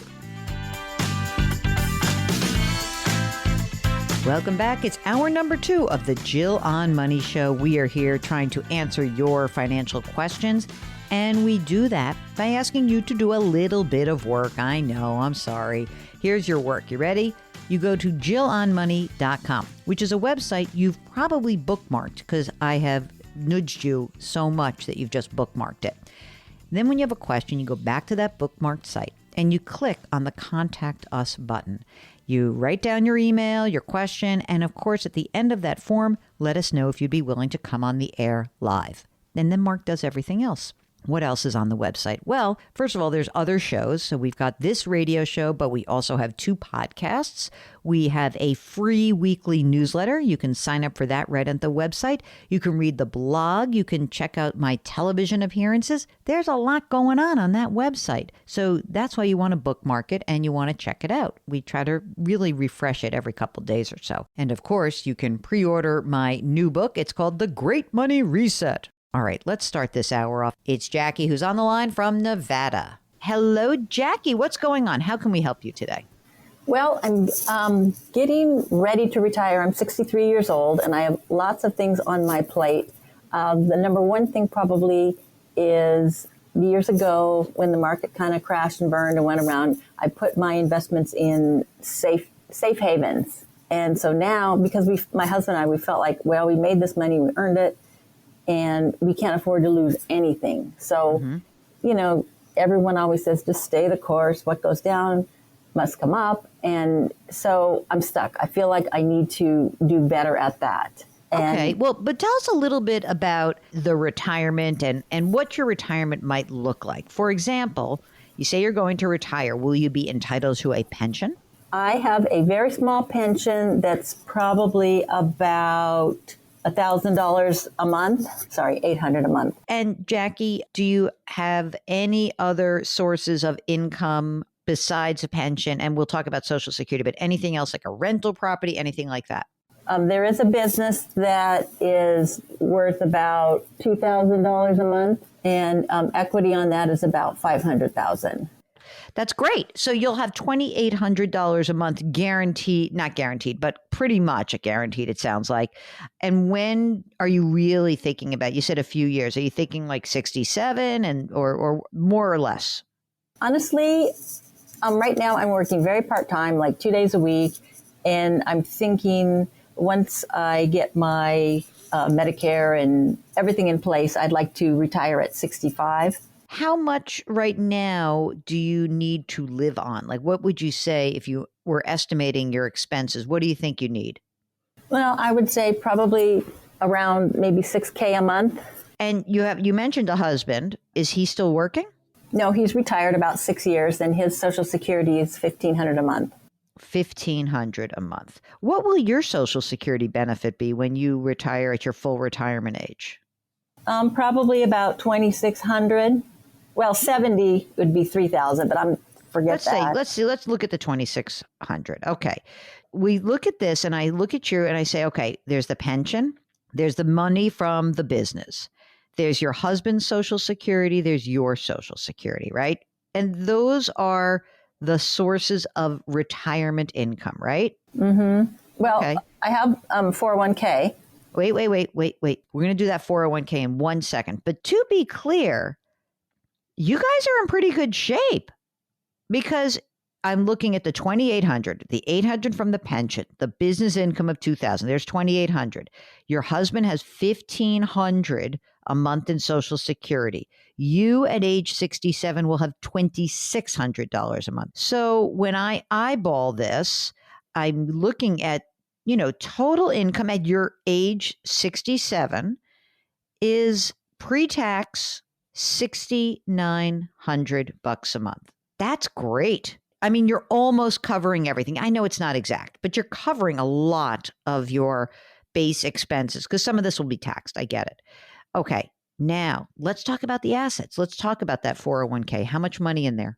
[SPEAKER 2] Welcome back. It's hour number 2 of the Jill on Money show. We are here trying to answer your financial questions, and we do that by asking you to do a little bit of work. I know, I'm sorry. Here's your work. You ready? You go to jillonmoney.com, which is a website you've probably bookmarked because I have nudged you so much that you've just bookmarked it. Then when you have a question, you go back to that bookmarked site and you click on the Contact Us button. You write down your email, your question, and of course, at the end of that form, let us know if you'd be willing to come on the air live. And then Mark does everything else. What else is on the website? Well, first of all, there's other shows. So we've got this radio show, but we also have 2 podcasts. We have a free weekly newsletter. You can sign up for that right at the website. You can read the blog. You can check out my television appearances. There's a lot going on that website. So that's why you want to bookmark it and you want to check it out. We try to really refresh it every couple days or so. And of course, you can pre-order my new book. It's called The Great Money Reset. All right, let's start this hour off. It's Jackie who's on the line from Nevada. Hello, Jackie. What's going on? How can we help you today?
[SPEAKER 6] Well, I'm getting ready to retire. I'm 63 years old, and I have lots of things on my plate. The number one thing probably is years ago when the market kind of crashed and burned and went around, I put my investments in safe havens. And so now, because my husband and I, we felt like, well, we made this money, we earned it, and we can't afford to lose anything. So, everyone always says, just stay the course. What goes down must come up. And so I'm stuck. I feel like I need to do better at that.
[SPEAKER 2] Okay. Well, but tell us a little bit about the retirement and what your retirement might look like. For example, you say you're going to retire. Will you be entitled to a pension?
[SPEAKER 6] I have a very small pension that's probably about $1,000 a month. Sorry, $800 a month.
[SPEAKER 2] And Jackie, do you have any other sources of income besides a pension? And we'll talk about Social Security, but anything else like a rental property, anything like that?
[SPEAKER 6] There is a business that is worth about $2,000 a month, and equity on that is about $500,000.
[SPEAKER 2] That's great. So you'll have $2,800 a month guaranteed, not guaranteed, but pretty much guaranteed, it sounds like. And when are you really thinking about, you said a few years, are you thinking like 67 or more or less?
[SPEAKER 6] Honestly, right now I'm working very part-time, like 2 days a week. And I'm thinking once I get my Medicare and everything in place, I'd like to retire at 65.
[SPEAKER 2] How much right now do you need to live on? Like, what would you say if you were estimating your expenses? What do you think you need?
[SPEAKER 6] Well, I would say probably around maybe $6,000 a month.
[SPEAKER 2] And you mentioned a husband. Is he still working?
[SPEAKER 6] No, he's retired about 6 years, and his Social Security is $1,500 a month.
[SPEAKER 2] $1,500 a month. What will your Social Security benefit be when you retire at your full retirement age?
[SPEAKER 6] Probably about $2,600. Well, 70 would be 3,000, but let's
[SPEAKER 2] look at the 2,600. Okay. We look at this and I look at you and I say, okay, there's the pension, there's the money from the business, there's your husband's Social Security, there's your Social Security, right? And those are the sources of retirement income, right?
[SPEAKER 6] Mm-hmm. Well, okay. I have 401k.
[SPEAKER 2] Wait. We're going to do that 401k in 1 second. But to be clear, you guys are in pretty good shape because I'm looking at the 2,800, the 800 from the pension, the business income of 2,000. There's 2,800. Your husband has 1,500 a month in Social Security. You at age 67 will have $2,600 a month. So when I eyeball this, I'm looking at, total income at your age 67 is pre-tax $6,900 a month. That's great. I mean, you're almost covering everything. I know it's not exact, but you're covering a lot of your base expenses because some of this will be taxed. I get it. Okay. Now let's talk about the assets. Let's talk about that 401k. How much money in there?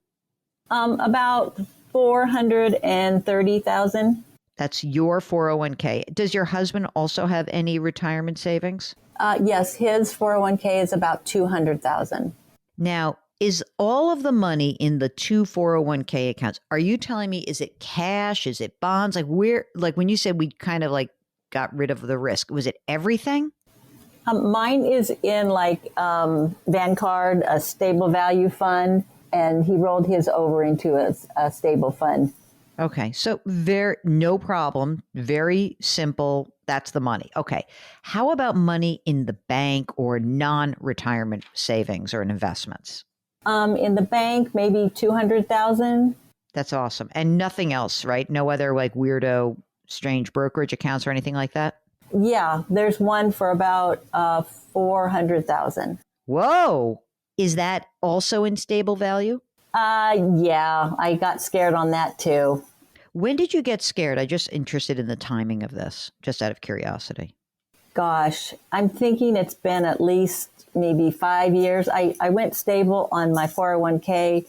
[SPEAKER 6] About 430,000.
[SPEAKER 2] That's your 401k. Does your husband also have any retirement savings?
[SPEAKER 6] Yes, his 401k is about 200,000.
[SPEAKER 2] Now, is all of the money in the two 401k accounts? Are you telling me, is it cash? Is it bonds? Like when you said we kind of like got rid of the risk, was it everything?
[SPEAKER 6] Mine is in Vanguard, a stable value fund, and he rolled his over into a stable fund.
[SPEAKER 2] Okay. So no problem. Very simple. That's the money. Okay. How about money in the bank or non-retirement savings or investments?
[SPEAKER 6] In the bank, maybe 200,000.
[SPEAKER 2] That's awesome. And nothing else, right? No other like weirdo, strange brokerage accounts or anything like that?
[SPEAKER 6] Yeah. There's one for about 400,000.
[SPEAKER 2] Whoa. Is that also in stable value?
[SPEAKER 6] Yeah, I got scared on that too.
[SPEAKER 2] When did you get scared? I'm just interested in the timing of this, just out of curiosity.
[SPEAKER 6] Gosh, I'm thinking it's been at least maybe 5 years. I went stable on my 401k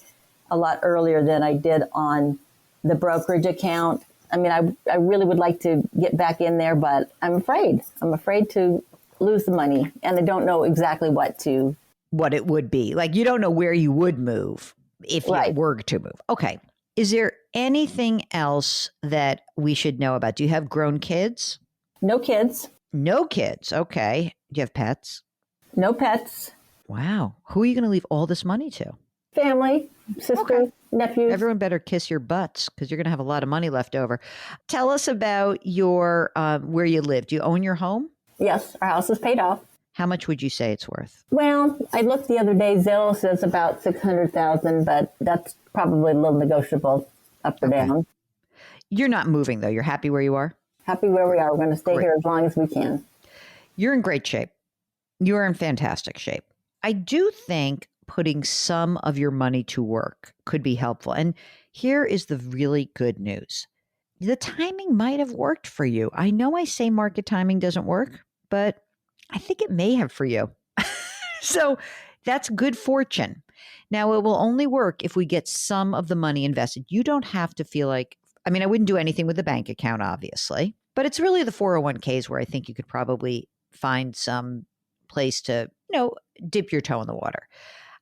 [SPEAKER 6] a lot earlier than I did on the brokerage account. I mean, I really would like to get back in there, but I'm afraid. I'm afraid to lose the money, and I don't know exactly what
[SPEAKER 2] it would be. Like, you don't know where you would move. If you were to move. Okay. Is there anything else that we should know about? Do you have grown kids?
[SPEAKER 6] No kids.
[SPEAKER 2] No kids. Okay. Do you have pets?
[SPEAKER 6] No pets.
[SPEAKER 2] Wow. Who are you going to leave all this money to?
[SPEAKER 6] Family, sister, nephews.
[SPEAKER 2] Everyone better kiss your butts because you're going to have a lot of money left over. Tell us about your where you live. Do you own your home?
[SPEAKER 6] Yes. Our house is paid off.
[SPEAKER 2] How much would you say it's worth?
[SPEAKER 6] Well, I looked the other day. Zillow says about 600,000, but that's probably a little negotiable up or down.
[SPEAKER 2] You're not moving, though. You're happy where you are?
[SPEAKER 6] Happy where we are. We're going to stay here as long as we can.
[SPEAKER 2] You're in great shape. You're in fantastic shape. I do think putting some of your money to work could be helpful. And here is the really good news. The timing might have worked for you. I know I say market timing doesn't work, but I think it may have for you. So that's good fortune. Now, it will only work if we get some of the money invested. You don't have to feel like, I wouldn't do anything with the bank account, obviously. But it's really the 401ks where I think you could probably find some place to, dip your toe in the water.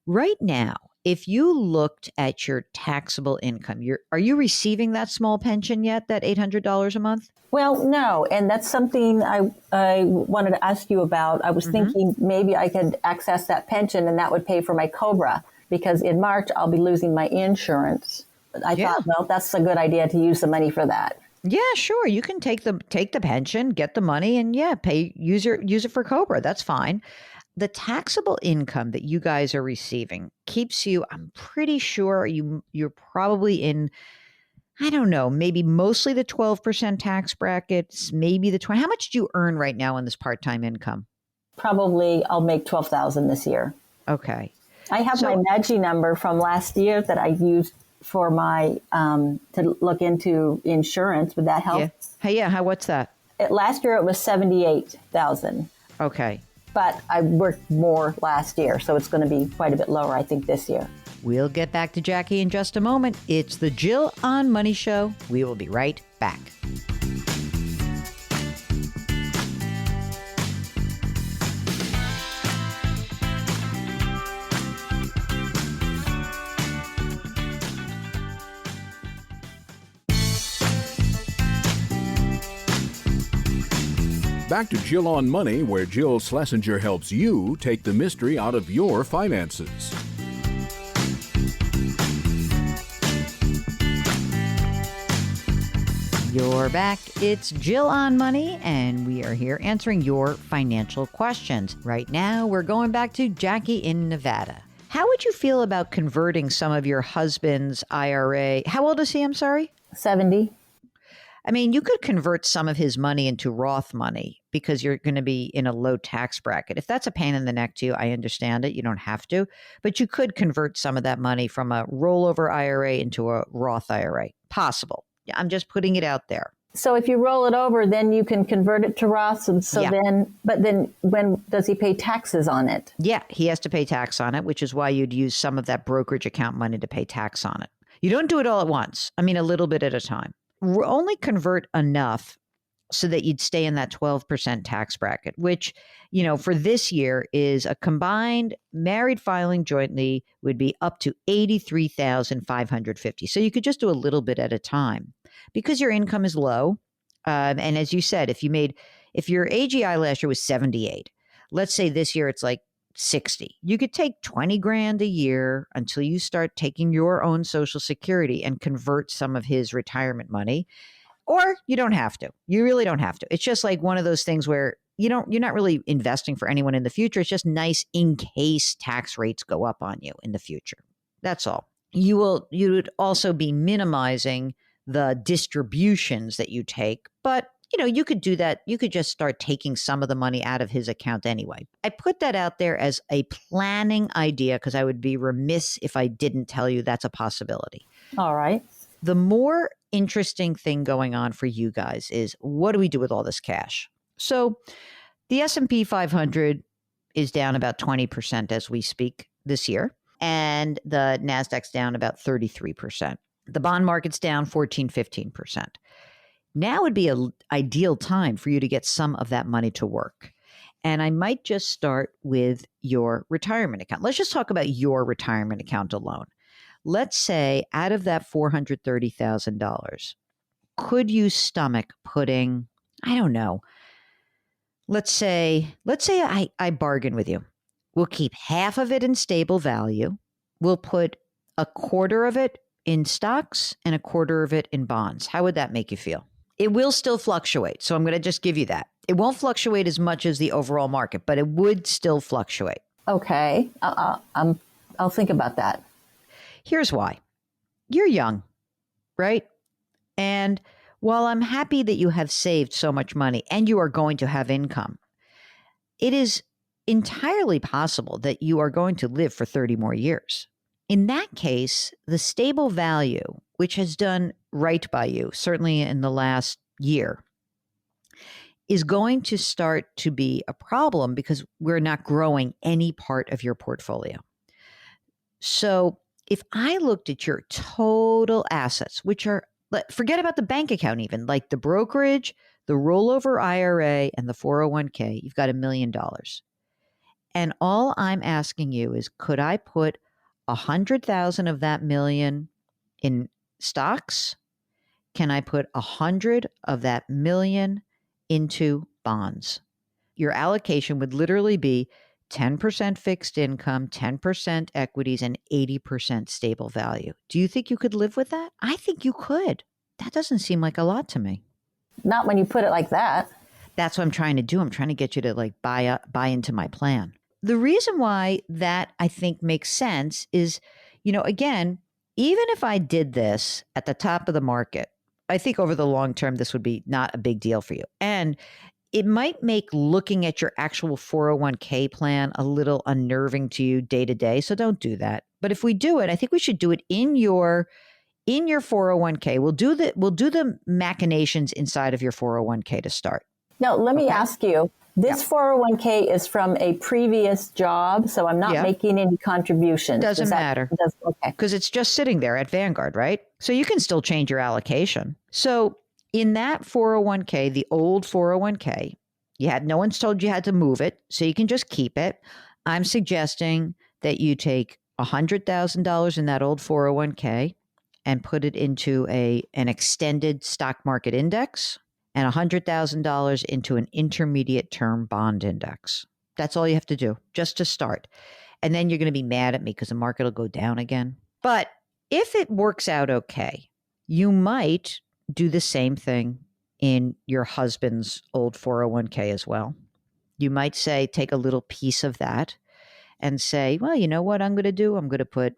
[SPEAKER 2] Right now, if you looked at your taxable income, are you receiving that small pension yet, that $800 a month?
[SPEAKER 6] Well, no, and that's something I wanted to ask you about. I was thinking maybe I could access that pension and that would pay for my COBRA, because in March I'll be losing my insurance. I thought, well, that's a good idea to use the money for that.
[SPEAKER 2] Yeah, sure. You can take the pension, get the money, and use it for COBRA. That's fine. The taxable income that you guys are receiving keeps you, I'm pretty sure you're probably in, I don't know, maybe mostly the 12% tax brackets, maybe the 20. How much do you earn right now in this part-time income?
[SPEAKER 6] Probably I'll make $12,000 this year.
[SPEAKER 2] Okay.
[SPEAKER 6] I have my MAGI number from last year that I used for my to look into insurance. Would that help?
[SPEAKER 2] Yeah. Hey, what's that?
[SPEAKER 6] Last year it was $78,000.
[SPEAKER 2] Okay.
[SPEAKER 6] But I worked more last year, so it's going to be quite a bit lower, I think, this year.
[SPEAKER 2] We'll get back to Jackie in just a moment. It's the Jill on Money Show. We will be right back.
[SPEAKER 1] Back to Jill on Money, where Jill Schlesinger helps you take the mystery out of your finances.
[SPEAKER 2] You're back. It's Jill on Money, and we are here answering your financial questions. Right now, we're going back to Jackie in Nevada. How would you feel about converting some of your husband's IRA? How old is he? I'm sorry?
[SPEAKER 6] 70.
[SPEAKER 2] I mean, you could convert some of his money into Roth money because you're going to be in a low tax bracket. If that's a pain in the neck to you, I understand it. You don't have to. But you could convert some of that money from a rollover IRA into a Roth IRA. Possible. I'm just putting it out there.
[SPEAKER 6] So if you roll it over, then you can convert it to Roth. But then when does he pay taxes on it?
[SPEAKER 2] Yeah, he has to pay tax on it, which is why you'd use some of that brokerage account money to pay tax on it. You don't do it all at once. I mean, a little bit at a time. Only convert enough so that you'd stay in that 12% tax bracket, which, for this year is a combined married filing jointly would be up to $83,550. So you could just do a little bit at a time because your income is low. And as you said, if your AGI last year was 78, let's say this year it's like 60, you could take 20 grand a year until you start taking your own Social Security and convert some of his retirement money. Or you don't have to. You really don't have to. It's just like one of those things where you're not really investing for anyone in the future. It's just nice in case tax rates go up on you in the future. That's all. You would also be minimizing the distributions that you take, but you could do that. You could just start taking some of the money out of his account anyway. I put that out there as a planning idea because I would be remiss if I didn't tell you that's a possibility.
[SPEAKER 6] All right.
[SPEAKER 2] The more interesting thing going on for you guys is, what do we do with all this cash? So the S&P 500 is down about 20% as we speak this year, and the NASDAQ's down about 33%. The bond market's down 14-15%. Now would be an ideal time for you to get some of that money to work. And I might just start with your retirement account. Let's just talk about your retirement account alone. Let's say out of that $430,000, could you stomach putting, I don't know, let's say I bargain with you. We'll keep half of it in stable value. We'll put a quarter of it in stocks and a quarter of it in bonds. How would that make you feel? It will still fluctuate. So I'm going to just give you that. It won't fluctuate as much as the overall market, but it would still fluctuate.
[SPEAKER 6] Okay. I'll think about that.
[SPEAKER 2] Here's why. You're young, right? And while I'm happy that you have saved so much money and you are going to have income, it is entirely possible that you are going to live for 30 more years. In that case, the stable value, which has done right by you, certainly in the last year, is going to start to be a problem because we're not growing any part of your portfolio. So if I looked at your total assets, which are, forget about the bank account even, like the brokerage, the rollover IRA and the 401k, you've got $1 million. And all I'm asking you is, could I put 100,000 of that million in stocks? Can I put 100 of that million into bonds? Your allocation would literally be 10% fixed income, 10% equities, and 80% stable value. Do you think you could live with that? I think you could. That doesn't seem like a lot to me.
[SPEAKER 6] Not when you put it like that.
[SPEAKER 2] That's what I'm trying to do. I'm trying to get you to like buy into my plan. The reason why that I think makes sense is, again, even if I did this at the top of the market, I think over the long term, this would be not a big deal for you. And it might make looking at your actual 401k plan a little unnerving to you day to day. So don't do that. But if we do it, I think we should do it in your 401k. We'll do the machinations inside of your 401k to start.
[SPEAKER 6] Now, let me ask you, this 401k is from a previous job, so I'm not making any contributions.
[SPEAKER 2] Doesn't matter.
[SPEAKER 6] Okay.
[SPEAKER 2] Because it's just sitting there at Vanguard, right? So you can still change your allocation. So in that 401k, the old 401k, no one's told you had to move it, so you can just keep it. I'm suggesting that you take $100,000 in that old 401k and put it into an extended stock market index, and $100,000 into an intermediate term bond index. That's all you have to do, just to start. And then you're going to be mad at me because the market will go down again. But if it works out okay, you might do the same thing in your husband's old 401k as well. You might say, take a little piece of that and say, well, you know what I'm going to do? I'm going to put,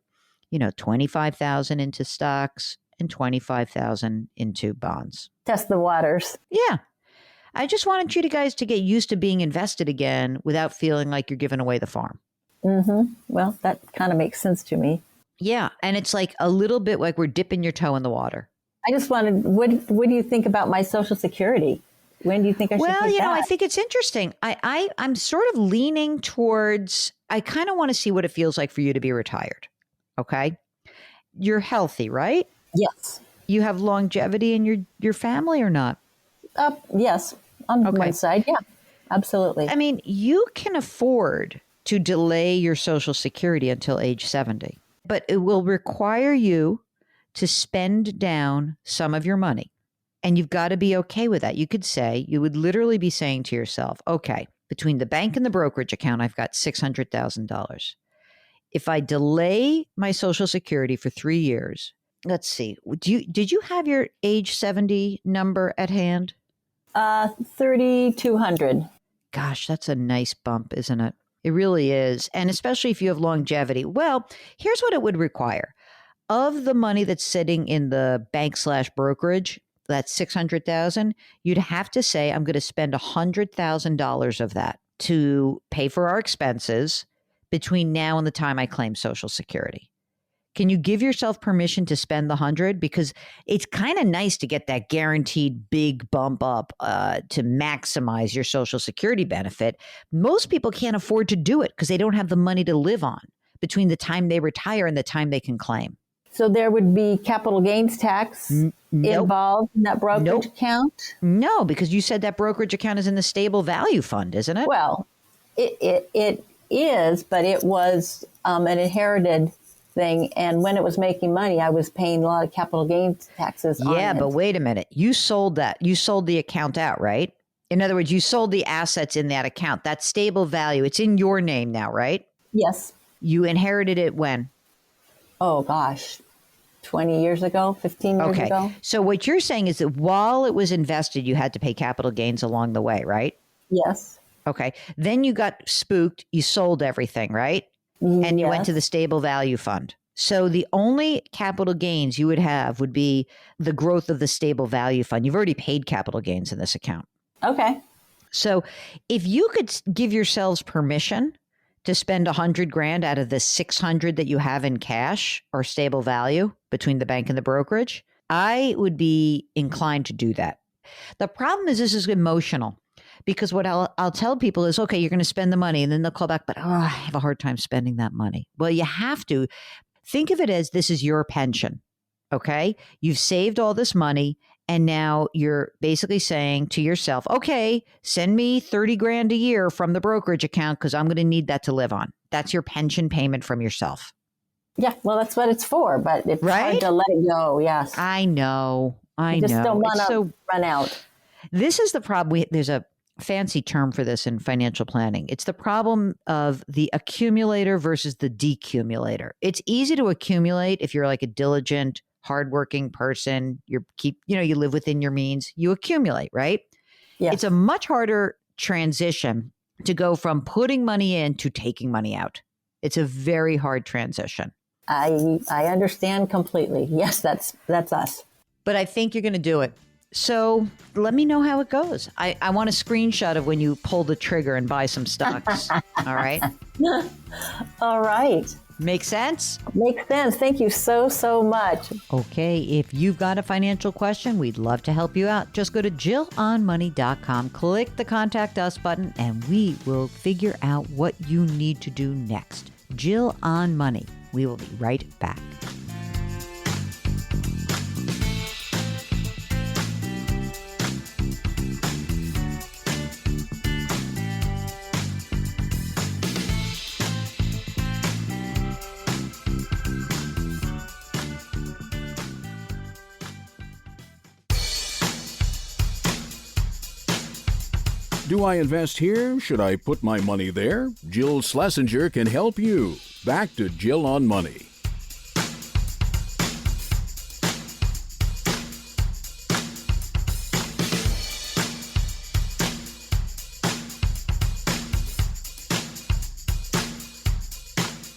[SPEAKER 2] $25,000 into stocks and $25,000 into bonds.
[SPEAKER 6] Test the waters.
[SPEAKER 2] Yeah. I just wanted you guys to get used to being invested again without feeling like you're giving away the farm.
[SPEAKER 6] Mm-hmm. Well, that kind of makes sense to me.
[SPEAKER 2] Yeah. And it's like a little bit like we're dipping your toe in the water.
[SPEAKER 6] I just wanted, what do you think about my Social Security? When do you think I should take that?
[SPEAKER 2] I think it's interesting. I'm sort of leaning towards, I kind of want to see what it feels like for you to be retired. Okay. You're healthy, right?
[SPEAKER 6] Yes.
[SPEAKER 2] You have longevity in your family or not?
[SPEAKER 6] Yes. On one side. Yeah, absolutely.
[SPEAKER 2] I mean, you can afford to delay your Social Security until age 70, but it will require you to spend down some of your money. And you've got to be okay with that. You could say, you would literally be saying to yourself, okay, between the bank and the brokerage account, I've got $600,000. If I delay my Social Security for 3 years, let's see, did you have your age 70 number at hand?
[SPEAKER 6] 3,200.
[SPEAKER 2] Gosh, that's a nice bump, isn't it? It really is. And especially if you have longevity. Well, here's what it would require. Of the money that's sitting in the bank/brokerage, that's 600,000, you'd have to say, I'm going to spend $100,000 of that to pay for our expenses between now and the time I claim Social Security. Can you give yourself permission to spend the 100? Because it's kind of nice to get that guaranteed big bump up to maximize your Social Security benefit. Most people can't afford to do it because they don't have the money to live on between the time they retire and the time they can claim.
[SPEAKER 6] So there would be capital gains tax involved in that brokerage account?
[SPEAKER 2] No, because you said that brokerage account is in the stable value fund, isn't it?
[SPEAKER 6] Well, it is, but it was an inherited thing. And when it was making money, I was paying a lot of capital gains taxes on it.
[SPEAKER 2] Yeah, but wait a minute. You sold that. You sold the account out, right? In other words, you sold the assets in that account. That stable value, it's in your name now, right?
[SPEAKER 6] Yes.
[SPEAKER 2] You inherited it when?
[SPEAKER 6] Oh, gosh. 20 years ago, 15 years ago.
[SPEAKER 2] So what you're saying is that while it was invested, you had to pay capital gains along the way, right?
[SPEAKER 6] Yes.
[SPEAKER 2] Okay. Then you got spooked. You sold everything, right? And you went to the stable value fund. So the only capital gains you would have would be the growth of the stable value fund. You've already paid capital gains in this account.
[SPEAKER 6] Okay.
[SPEAKER 2] So if you could give yourselves permission to spend $100,000 out of the 600 that you have in cash or stable value between the bank and the brokerage, I would be inclined to do that. The problem is this is emotional, because what I'll tell people is, okay, you're going to spend the money, and then they'll call back, but I have a hard time spending that money. Well, you have to think of it as this is your pension. Okay. You've saved all this money And now you're basically saying to yourself, okay, send me 30 grand a year from the brokerage account because I'm going to need that to live on. That's your pension payment from yourself.
[SPEAKER 6] Yeah, well, that's what it's for, but it's hard to let it go. Yes.
[SPEAKER 2] I know. I
[SPEAKER 6] just don't want
[SPEAKER 2] to
[SPEAKER 6] run out.
[SPEAKER 2] This is the problem. There's a fancy term for this in financial planning. It's the problem of the accumulator versus the decumulator. It's easy to accumulate if you're like a diligent, hardworking person. You live within your means. You accumulate, right?
[SPEAKER 6] Yes.
[SPEAKER 2] It's a much harder transition to go from putting money in to taking money out. It's a very hard transition.
[SPEAKER 6] I understand completely. Yes, that's us.
[SPEAKER 2] But I think you're going to do it. So let me know how it goes. I want a screenshot of when you pull the trigger and buy some stocks. All right.
[SPEAKER 6] All right.
[SPEAKER 2] Make sense?
[SPEAKER 6] Makes sense. Thank you so much.
[SPEAKER 2] Okay. If you've got a financial question, we'd love to help you out. Just go to JillOnMoney.com, click the Contact Us button, and we will figure out what you need to do next. Jill on Money. We will be right back.
[SPEAKER 1] Do I invest here? Should I put my money there? Jill Schlesinger can help you. Back to Jill on Money.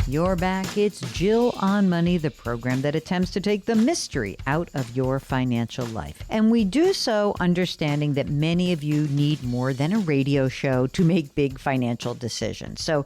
[SPEAKER 2] You're back. It's Jill on Money, the program that attempts to take the mystery out of your financial life. And we do so understanding that many of you need more than a radio show to make big financial decisions. So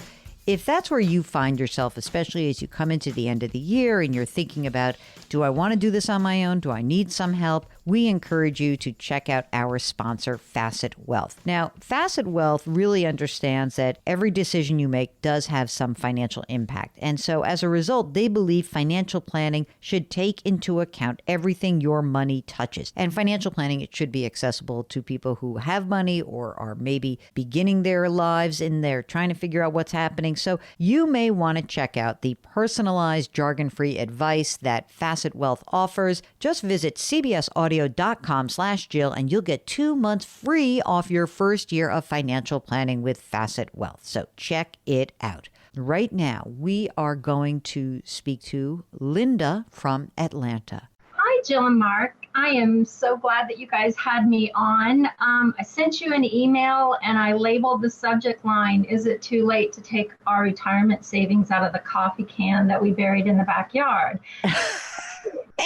[SPEAKER 2] if that's where you find yourself, especially as you come into the end of the year and you're thinking about, do I want to do this on my own? Do I need some help? We encourage you to check out our sponsor, Facet Wealth. Now, Facet Wealth really understands that every decision you make does have some financial impact. And so as a result, they believe financial planning should take into account everything your money touches. And financial planning, it should be accessible to people who have money or are maybe beginning their lives and they're trying to figure out what's happening. So you may want to check out the personalized, jargon-free advice that Facet Wealth offers. Just visit cbsaudio.com/Jill and you'll get 2 months free off your first year of financial planning with Facet Wealth. So check it out. Right now, we are going to speak to Linda from Atlanta.
[SPEAKER 7] Hi, Jill and Mark. I am so glad that you guys had me on. I sent you an email and I labeled the subject line, "Is it too late to take our retirement savings out of the coffee can that we buried in the backyard?"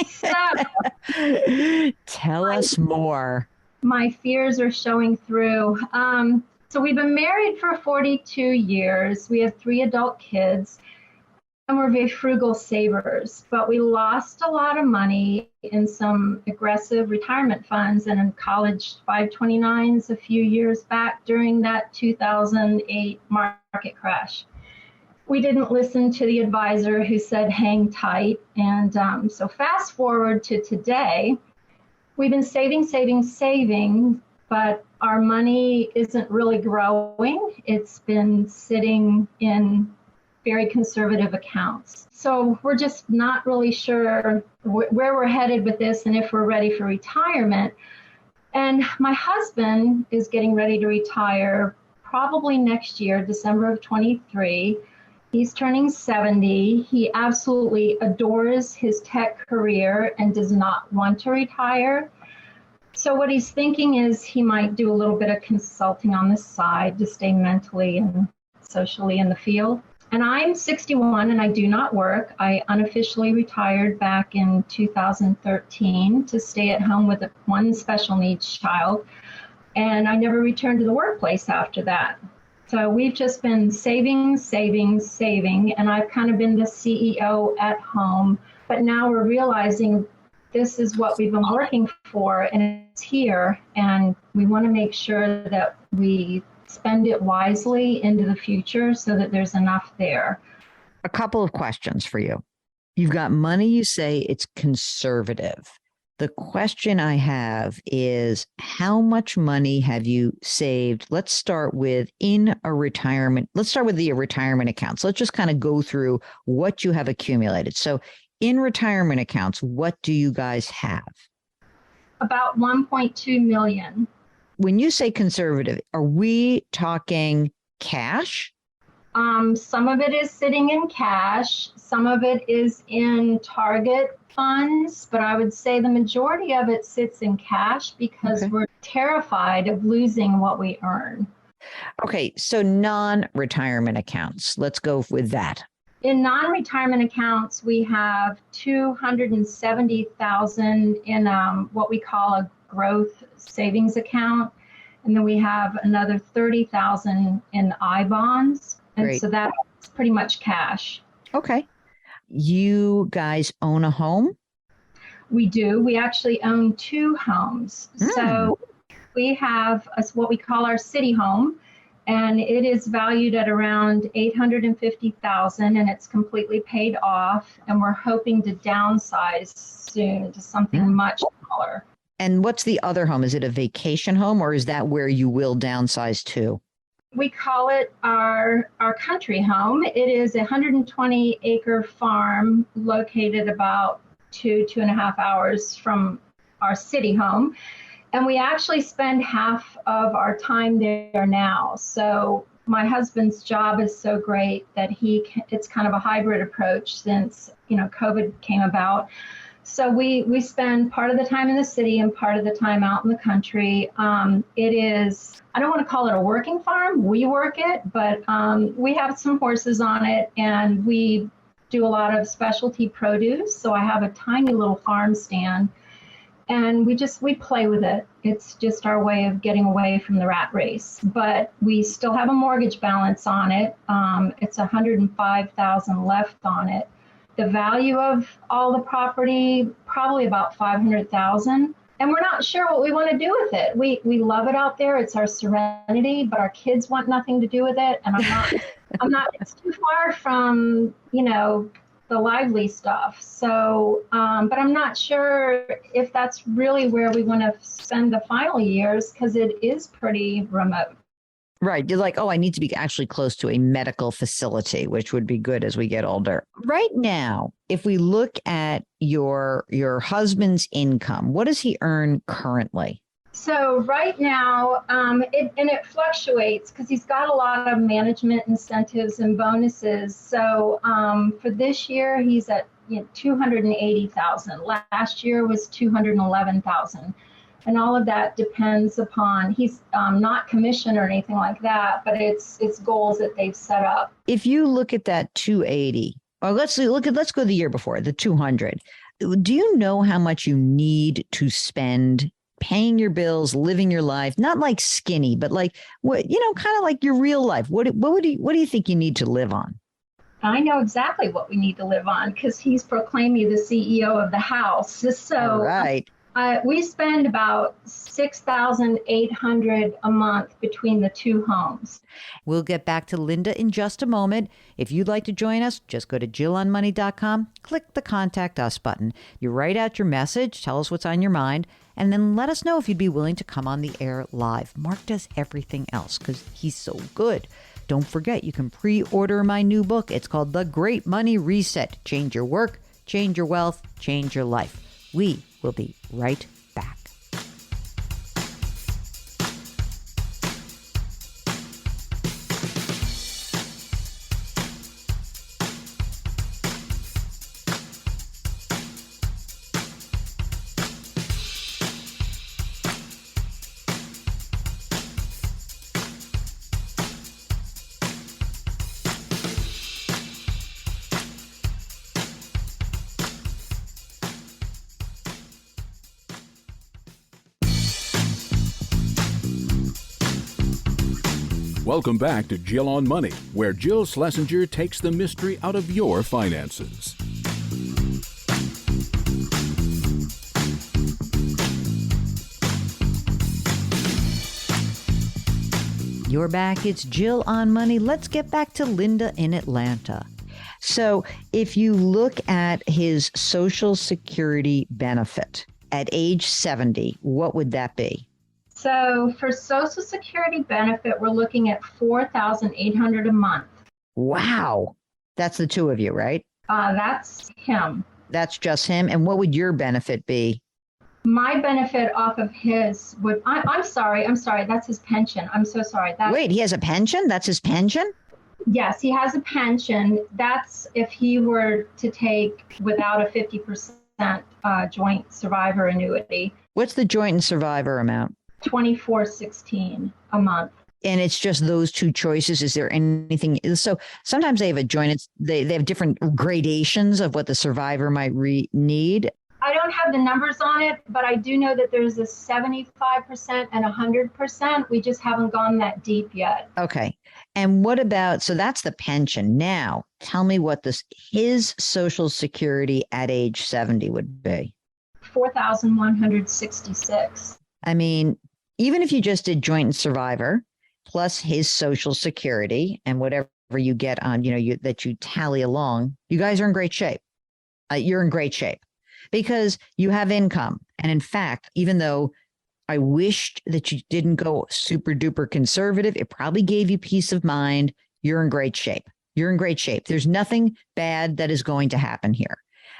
[SPEAKER 7] So,
[SPEAKER 2] tell us more.
[SPEAKER 7] My fears are showing through. So we've been married for 42 years. We have 3 adult kids. And we're very frugal savers, but we lost a lot of money in some aggressive retirement funds and in college 529s a few years back during that 2008 market crash. We didn't listen to the advisor who said hang tight. And so fast forward to today, we've been saving, but our money isn't really growing. It's been sitting in very conservative accounts. So we're just not really sure where we're headed with this and if we're ready for retirement. And my husband is getting ready to retire probably next year, December of 23. He's turning 70. He absolutely adores his tech career and does not want to retire. So what he's thinking is he might do a little bit of consulting on the side to stay mentally and socially in the field. And I'm 61 and I do not work. I unofficially retired back in 2013 to stay at home with one special needs child. And I never returned to the workplace after that. So we've just been saving. And I've kind of been the CEO at home. But now we're realizing this is what we've been working for and it's here. And we want to make sure that we spend it wisely into the future so that there's enough there.
[SPEAKER 2] A couple of questions for you. You've got money, you say it's conservative. The question I have is, how much money have you saved? Let's start with the retirement accounts. Let's just kind of go through what you have accumulated. So in retirement accounts, what do you guys have?
[SPEAKER 7] About 1.2 million.
[SPEAKER 2] When you say conservative, are we talking cash?
[SPEAKER 7] Some of it is sitting in cash. Some of it is in target funds, but I would say the majority of it sits in cash because we're terrified of losing what we earn.
[SPEAKER 2] Okay, so non-retirement accounts. Let's go with that.
[SPEAKER 7] In non-retirement accounts, we have 270,000 in what we call a growth savings account, and then we have another 30,000 in I-bonds, and
[SPEAKER 2] Great.
[SPEAKER 7] So that's pretty much cash.
[SPEAKER 2] Okay. You guys own a home?
[SPEAKER 7] We do. We actually own 2 homes. So we have what we call our city home, and it is valued at around $850,000, and it's completely paid off. And we're hoping to downsize soon to something much smaller.
[SPEAKER 2] And what's the other home? Is it a vacation home, or is that where you will downsize to?
[SPEAKER 7] We call it our country home. It is a 120-acre farm located about 2.5 hours from our city home. And we actually spend half of our time there now. So my husband's job is so great that it's kind of a hybrid approach since, COVID came about. So we spend part of the time in the city and part of the time out in the country. It is, I don't want to call it a working farm. We work it, but we have some horses on it, and we do a lot of specialty produce. So I have a tiny little farm stand, and we play with it. It's just our way of getting away from the rat race. But we still have a mortgage balance on it. It's $105,000 left on it. The value of all the property, probably about $500,000. And we're not sure what we want to do with it. We love it out there. It's our serenity, but our kids want nothing to do with it. And it's too far from, the lively stuff. So, but I'm not sure if that's really where we want to spend the final years, because it is pretty remote.
[SPEAKER 2] Right. You're like, I need to be actually close to a medical facility, which would be good as we get older. Right now, if we look at your husband's income, what does he earn currently?
[SPEAKER 7] So right now, it fluctuates because he's got a lot of management incentives and bonuses. So for this year, he's at $280,000. Last year was $211,000. And all of that depends upon, he's not commissioned or anything like that, but it's goals that they've set up.
[SPEAKER 2] If you look at that 280, or let's go the year before, the 200. Do you know how much you need to spend paying your bills, living your life? Not like skinny, but like what, kind of like your real life. What do you think you need to live on?
[SPEAKER 7] I know exactly what we need to live on because he's proclaimed me the CEO of the house. So
[SPEAKER 2] all right.
[SPEAKER 7] We spend about $6,800 a month between the 2 homes.
[SPEAKER 2] We'll get back to Linda in just a moment. If you'd like to join us, just go to JillOnMoney.com, click the Contact Us button. You write out your message, tell us what's on your mind, and then let us know if you'd be willing to come on the air live. Mark does everything else because he's so good. Don't forget, you can pre-order my new book. It's called The Great Money Reset. Change your work, change your wealth, change your life. We will be right back.
[SPEAKER 1] Welcome back to Jill on Money, where Jill Schlesinger takes the mystery out of your finances.
[SPEAKER 2] You're back. It's Jill on Money. Let's get back to Linda in Atlanta. So if you look at his Social Security benefit at age 70, what would that be?
[SPEAKER 7] So for Social Security benefit, we're looking at $4,800 a month.
[SPEAKER 2] Wow. That's the two of you, right?
[SPEAKER 7] That's him.
[SPEAKER 2] That's just him. And what would your benefit be?
[SPEAKER 7] My benefit off of his would, I'm sorry, that's his pension. I'm so sorry.
[SPEAKER 2] Wait, he has a pension? That's his pension?
[SPEAKER 7] Yes, he has a pension. That's if he were to take without a 50% joint survivor annuity.
[SPEAKER 2] What's the joint and survivor amount?
[SPEAKER 7] $24.16 a month.
[SPEAKER 2] And it's just those two choices. Is there anything? So sometimes they have a joint. They have different gradations of what the survivor might need.
[SPEAKER 7] I don't have the numbers on it, but I do know that there's a 75% and 100%. We just haven't gone that deep yet.
[SPEAKER 2] Okay. And what about, so that's the pension. Now, tell me what his Social Security at age 70 would be.
[SPEAKER 7] $4,166.
[SPEAKER 2] I mean, even if you just did joint and survivor plus his Social Security and whatever you get on, that you tally along, you guys are in great shape. You're in great shape because you have income. And in fact, even though I wished that you didn't go super duper conservative, it probably gave you peace of mind. You're in great shape. You're in great shape. There's nothing bad that is going to happen here.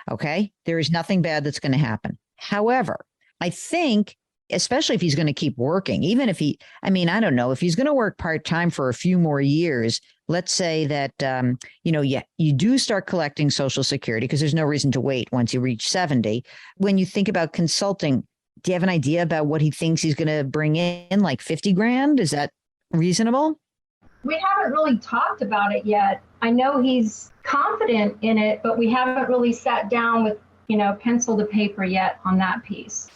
[SPEAKER 2] Okay. There is nothing bad that's going to happen. However, I think, especially if he's going to keep working, even if I don't know, if he's going to work part-time for a few more years, let's say that, you do start collecting Social Security because there's no reason to wait once you reach 70. When you think about consulting, do you have an idea about what he thinks he's going to bring in, like 50 grand? Is that reasonable?
[SPEAKER 7] We haven't really talked about it yet. I know he's confident in it, but we haven't really sat down with, pencil to paper yet on that piece.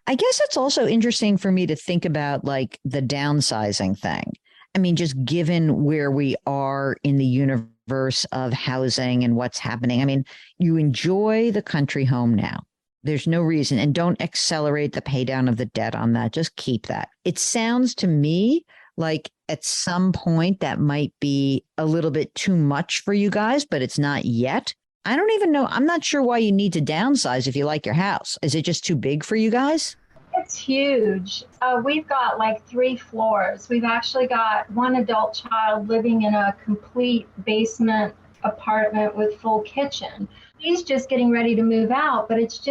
[SPEAKER 2] I guess it's also interesting for me to think about like the downsizing thing. I mean, just given where we are in the universe of housing and what's happening. I mean, you enjoy the country home now. There's no reason, and don't accelerate the pay down of the debt on that. Just keep that. It sounds to me like at some point that might be a little bit too much for you guys, but it's not yet. I don't even know. I'm not sure why you need to downsize if you like your house. Is it just too big for you guys?
[SPEAKER 7] It's huge. We've got like 3 floors. We've actually got one adult child living in a complete basement apartment with full kitchen. He's just getting ready to move out, but it's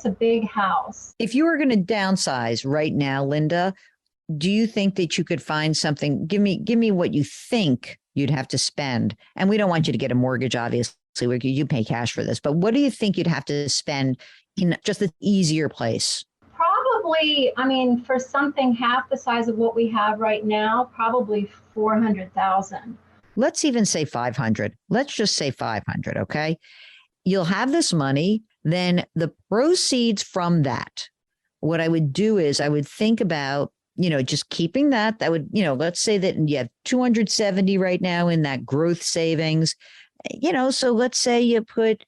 [SPEAKER 7] a big house.
[SPEAKER 2] If you were going to downsize right now, Linda, do you think that you could find something? Give me what you think you'd have to spend. And we don't want you to get a mortgage, obviously. You pay cash for this. But what do you think you'd have to spend in just an easier place?
[SPEAKER 7] Probably, for something half the size of what we have right now, probably $400,000.
[SPEAKER 2] Let's even say 500. Let's just say 500. Okay. You'll have this money. Then the proceeds from that, what I would do is I would think about, just keeping that would, let's say that you have 270 right now in that growth savings, so let's say you put,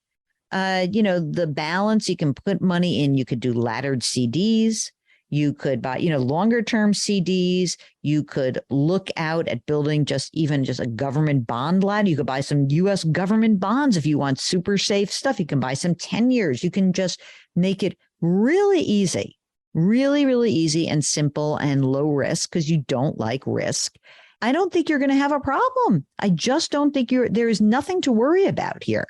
[SPEAKER 2] the balance, you can put money in, you could do laddered CDs. You could buy, longer term CDs. You could look out at building just a government bond ladder. You could buy some U.S. government bonds if you want super safe stuff. You can buy some 10 years. You can just make it really easy, really, really easy and simple and low risk because you don't like risk. I don't think you're going to have a problem. I just don't think there is nothing to worry about here.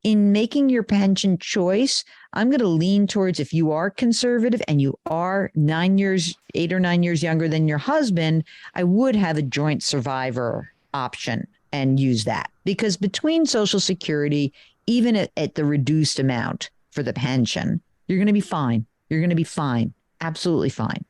[SPEAKER 2] In making your pension choice, I'm going to lean towards if you are conservative and you are 8 or 9 years younger than your husband, I would have a joint survivor option and use that. Because between Social Security, even at the reduced amount for the pension, you're going to be fine. You're going to be fine. Absolutely fine.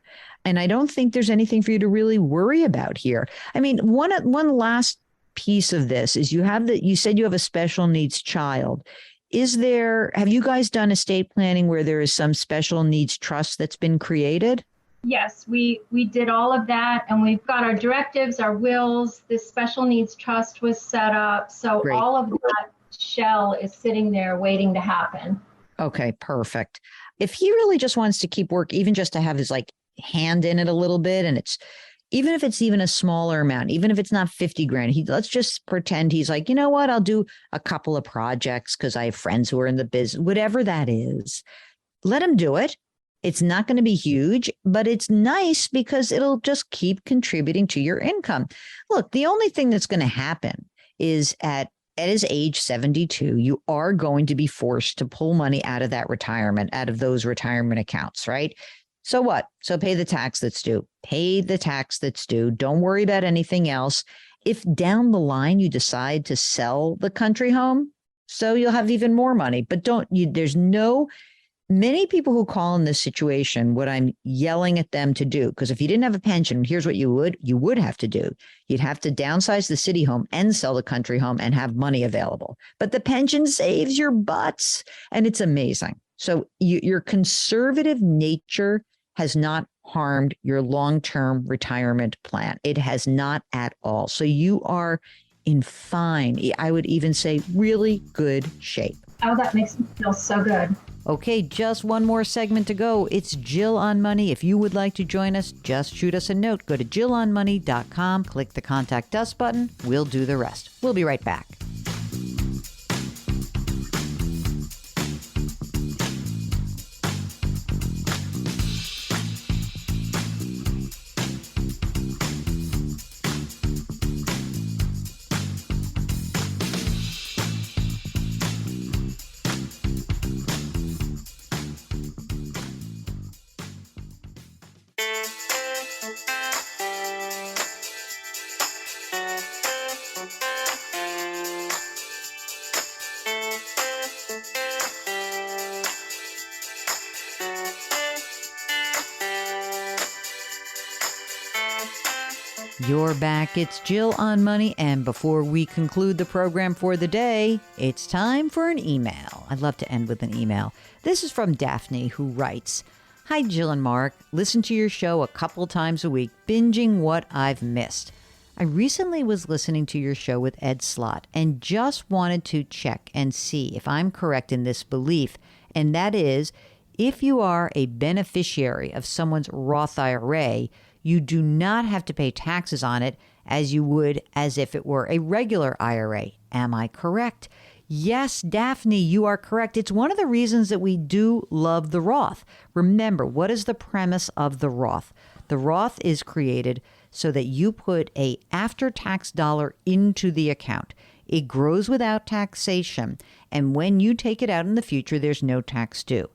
[SPEAKER 2] And I don't think there's anything for you to really worry about here. I mean, one last piece of this is you said you have a special needs child. Have you guys done estate planning where there is some special needs trust that's been created?
[SPEAKER 7] Yes, we did all of that, and we've got our directives, our wills. This special needs trust was set up. So Great. All of that shell is sitting there waiting to happen. Okay, perfect. If he really just wants to keep work, even just to have his hand in it a little bit, and even if it's even a smaller amount, even if it's not 50 grand, let's just pretend he's like, you know what, I'll do a couple of projects because I have friends who are in the business, whatever that is. Let him do it.
[SPEAKER 2] It's not going to be huge, but it's nice because it'll just keep contributing to your income. Look, the only thing that's going to happen is at his age 72, you are going to be forced to pull money out of that retirement, out of those retirement accounts, right? So what? So pay the tax that's due. Pay the tax that's due. Don't worry about anything else. If down the line you decide to sell the country home, so you'll have even more money. But many people who call in this situation, what I'm yelling at them to do, because if you didn't have a pension, here's what you would have to do. You'd have to downsize the city home and sell the country home and have money available. But the pension saves your butts, and it's amazing. So your conservative nature has not harmed your long-term retirement plan. It has not at all. So you are in fine, I would even say really good shape.
[SPEAKER 7] Oh, that makes me feel so good.
[SPEAKER 2] Okay, just one more segment to go. It's Jill on Money. If you would like to join us, just shoot us a note. Go to jillonmoney.com, click the Contact Us button. We'll do the rest. We'll be right back. You're back. It's Jill on Money. And before we conclude the program for the day, it's time for an email. I'd love to end with an email. This is from Daphne, who writes, Hi, Jill and Mark. Listen to your show a couple times a week, binging what I've missed. I recently was listening to your show with Ed Slott and just wanted to check and see if I'm correct in this belief. And that is, if you are a beneficiary of someone's Roth IRA, you do not have to pay taxes on it as you would as if it were a regular IRA. Am I correct? Yes, Daphne, you are correct. It's one of the reasons that we do love the Roth. Remember, what is the premise of the Roth? The Roth is created so that you put a after-tax dollar into the account. It grows without taxation, and when you take it out in the future, there's no tax due.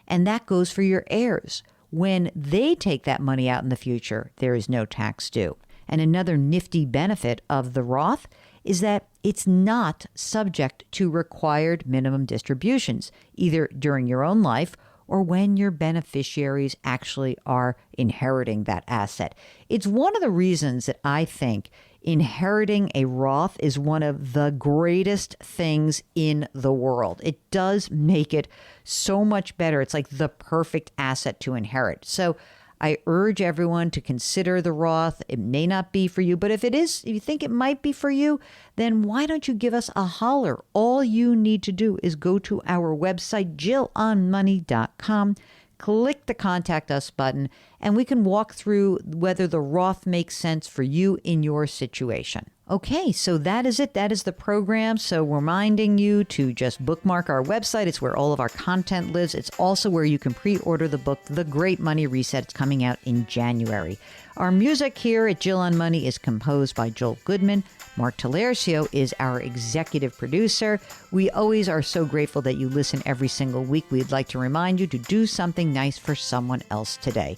[SPEAKER 2] And that goes for your heirs. When they take that money out in the future, there is no tax due. And another nifty benefit of the Roth is that it's not subject to required minimum distributions, either during your own life or when your beneficiaries actually are inheriting that asset. It's one of the reasons that I think inheriting a Roth is one of the greatest things in the world. It does make it so much better. It's like the perfect asset to inherit. So I urge everyone to consider the Roth. It may not be for you, but if it is, if you think it might be for you, then why don't you give us a holler? All you need to do is go to our website, jillonmoney.com, click the Contact Us button, and we can walk through whether the Roth makes sense for you in your situation. Okay, so that is it. That is the program. So reminding you to just bookmark our website. It's where all of our content lives. It's also where you can pre-order the book, The Great Money Reset. It's coming out in January. Our music here at Jill on Money is composed by Joel Goodman. Mark Talercio is our executive producer. We always are so grateful that you listen every single week. We'd like to remind you to do something nice for someone else today.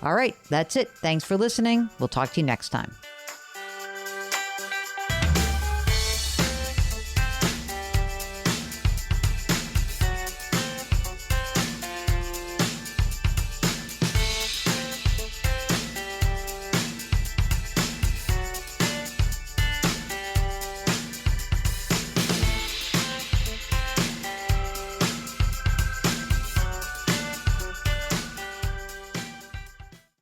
[SPEAKER 2] All right, that's it. Thanks for listening. We'll talk to you next time.